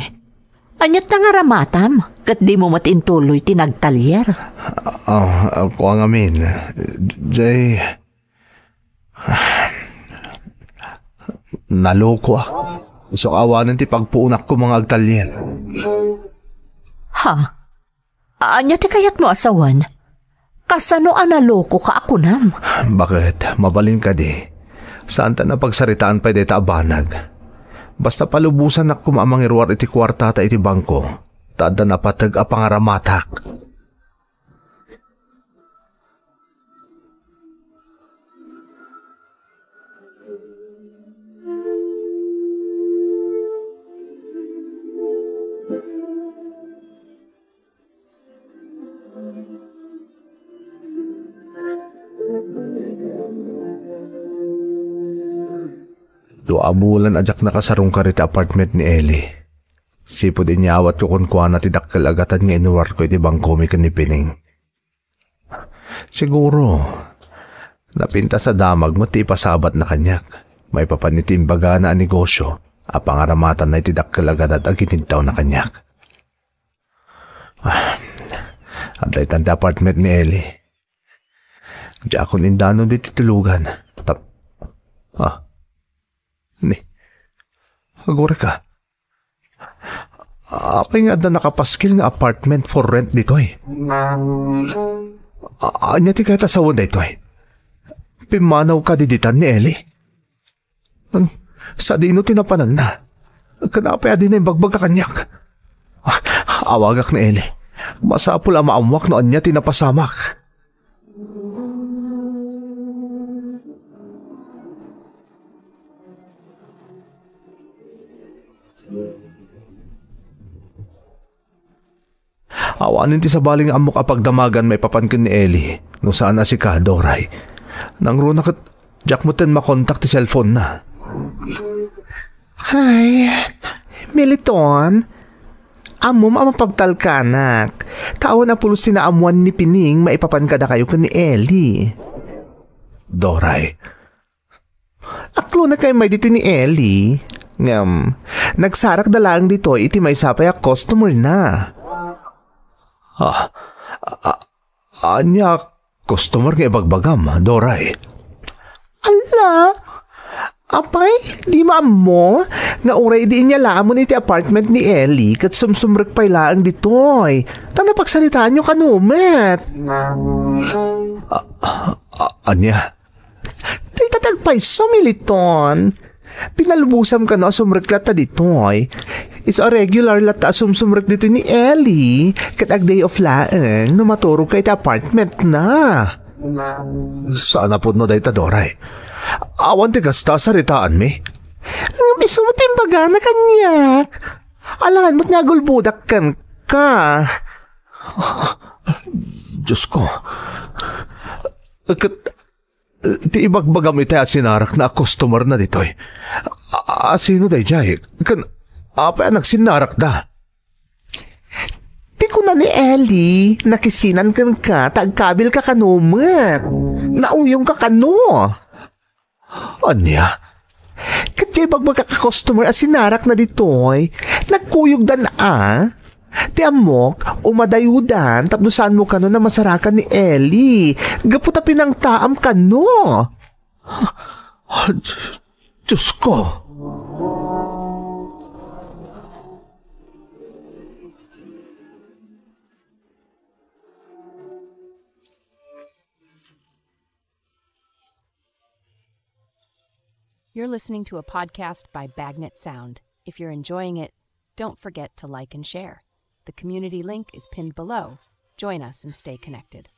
anyat na nga ramatam, kat di mo matintuloy tinagtalyer. Ako ang amin. Jay, naloko ako. Gusto kawanan ti pagpuunak ko mga agtalyer. Ha? Anya ti kayat mo asawan? Kasano analoko ka ako nam? Bakit? Mabalin ka di. Saan ta na pagsaritaan pa deta abanag? Basta palubusan na kumamangirwar iti kwarta ta iti bangko. Tada na patag apangaramatak. Abulan ajak nakasarong ka riti apartment ni Eli. Sipod inyawat ko kung kuha na ti dakkel agatan nga inuwar ko iti bangko mi kanipining. Siguro, napinta sa damag mo ti pasabat na kanyak. May papanitimbaga na ang negosyo, apangaramatan na iti dakkel agatan at ginintaw na kanyak. Antay tanda apartment ni Eli. Diya akong indano di titulugan. Agore ka. Apay nga da nakapaskil nga apartment for rent dito eh. Anya ti kaya tasawon dito eh. Pimanaw ka diditan ni Eli. Sa dino tinapanan na. Kanapay adin na yung bagbag ka kanyak. Awagak ni Eli. Masapul ang maamwak no anya tinapasamak. Awanin ti sa baling amok apagdamagan may papankin ni Eli no saan na si Doray. Nang runa kat Jack mo ten makontak ti cellphone na. Hay, Meliton, amo mapagtalkanak. Tao na pulos tinaamuan ni Pining maipapan kada kayo ni Eli. Doray. Aklo na kayo may dito ni Eli. Nagsarak dalang dito iti may sapay a customer na. Anya customer nga ibagbagam, Doray. Ala, apay, di mo nga uray di niya lamon iti apartment ni Eli kat sumsumrek pa'y laang ditoy. Tana pagsalitaan nyo kanumet. Anya? Tay tatagpay sumiliton. Pinalubusam ka na sumreklat ta ditoy. It's a regular lata sumsumrek dito ni Ellie. Kat ag day of laeng no maturog kay apartment na. Sana po no day tadoray. Awan ti kasta saritaan mi. Bisutin baga na kanyak. Alangan mo't nga gulbudak kan ka. Diyos ko. Ti ibagbagam iti at sinarak na customer na ditoy. Sino day jay? Apa nagsinarak da? Ti ko na ni Ellie, nakisinan kan ka, tagkabil ka kanumat. Nauyong ka kano. Anya? Katya ibagbaga ka customer at sinarak na ditoy, nagkuyog dan Ti amok, umadayudan, tapnusan mo kano na masarakan ni Ellie. Gaputa pinangtaam kano. Diyos ko. You're listening to a podcast by Bagnet Sound. If you're enjoying it, don't forget to like and share. The community link is pinned below. Join us and stay connected.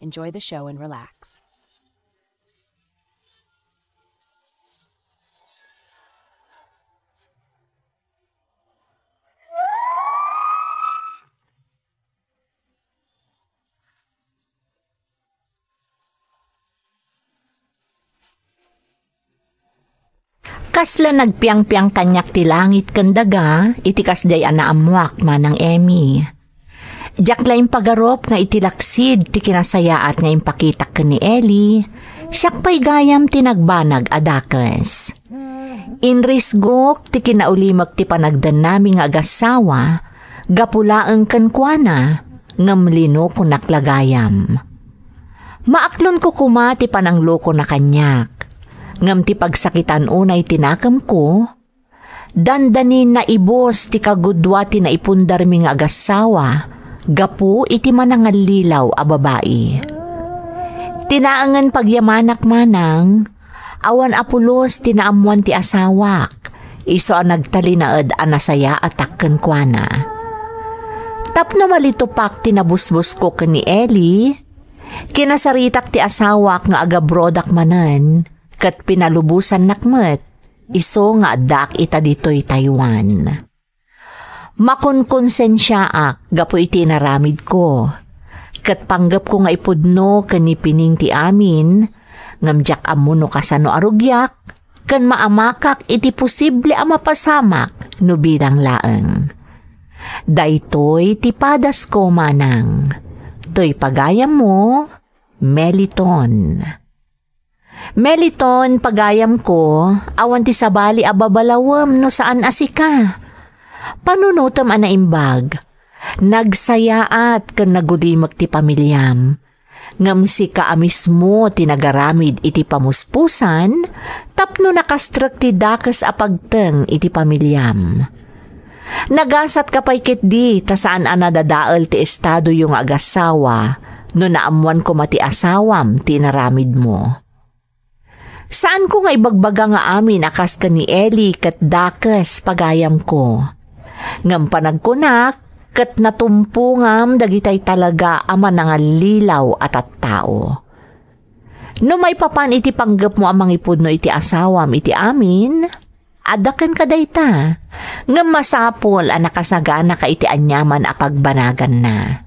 Enjoy the show and relax. Kasla nagpiang-piang kanyak ti langit kandaga, itikas day anaamuak manang Emmy. Jaklaim pagarop nga itilaksid ti kinasayaat nga impakitak ka ni Ellie, siyak pa'y gayam tinagbanag adakas. Inrisgok ti kinaulimag ti panagdan naming agasawa, gapulaang kankwana, ngamlino ko naklagayam. Maaklon ko kuma ti panangloko na kanyak. Ngam ti pagsakitan unay tinakam ko, dandanin na ibos ti kagudwa ti naipundar mi nga agasawa, gapu iti manangalilaw a babae. Tinaangan pagyamanak manang, awan apulos tinaamuan ti asawak, iso ang nagtalinaed anasaya atak kenkwana. Tapno malitupak tinabusbus ko ken ni Ellie, kinasaritak ti asawak nga agabrodak manen, kat pinalubusan nakmet, iso nga dak ita dito'y Taiwan. Makonkonsensyaak, gapo iti naramid ko. Kat panggap ko nga ipudno kanipining ti amin, ngamjak amuno kasano arugyak, kan maamakak iti posible mapasamak, no bidang laeng. Daytoy ti padas ko manang, to'y pagayam mo, Meliton. Meliton, pagayam ko, awan ti sabali ababalawam no saan asika. Panunutom anaimbag, nagsayaat kan nagulimag ti pamilyam. Ngam si kaamismo tinagaramid iti pamuspusan, tapno nakastrek ti dakas apagteng iti pamilyam. Nagasat kapaykit di ta saan anadadaal ti estado yung agasawa, no naamuan ko mati asawam ti naramid mo. Saan ko nga ibagbaga nga amin akas ka ni Ellie kat dakas pagayam ko. Ngam panagkunak kat natumpo ngam dagitay talaga ama nga lilaw at tao. No may papan iti panggap mo amang ipudno iti asawam iti amin, adakan ka dayta. Ngam masapol ang nakasagana ka iti anyaman apagbanagan na.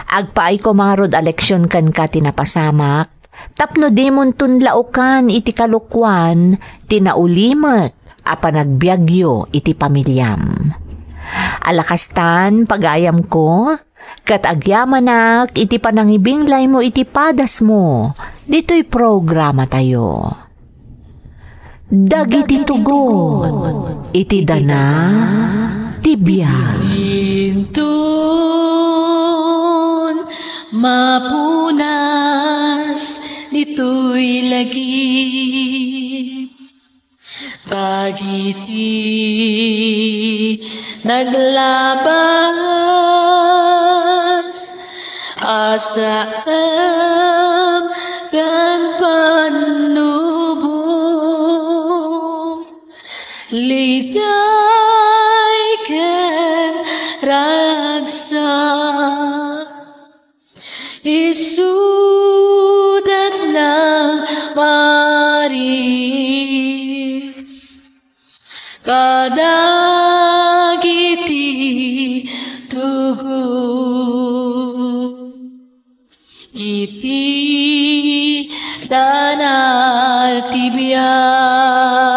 Agpaay ko mga rod eleksyon kan ka tinapasamak, tapno demon tunlaukan iti kalukwan, tinaulimet, apanagbiagyo iti pamilyam. Alakastan, pagayam ko, kat agyamanak, iti panangibinglay mo iti padas mo, dito'y programa tayo. Dagiti tugon, iti dana, tibiyag. Intun mapunas dito'y lagi dagiti naglabas asam kan panubong liday ragsa isudat ng maris kadagiti tugu iti danal tibiyay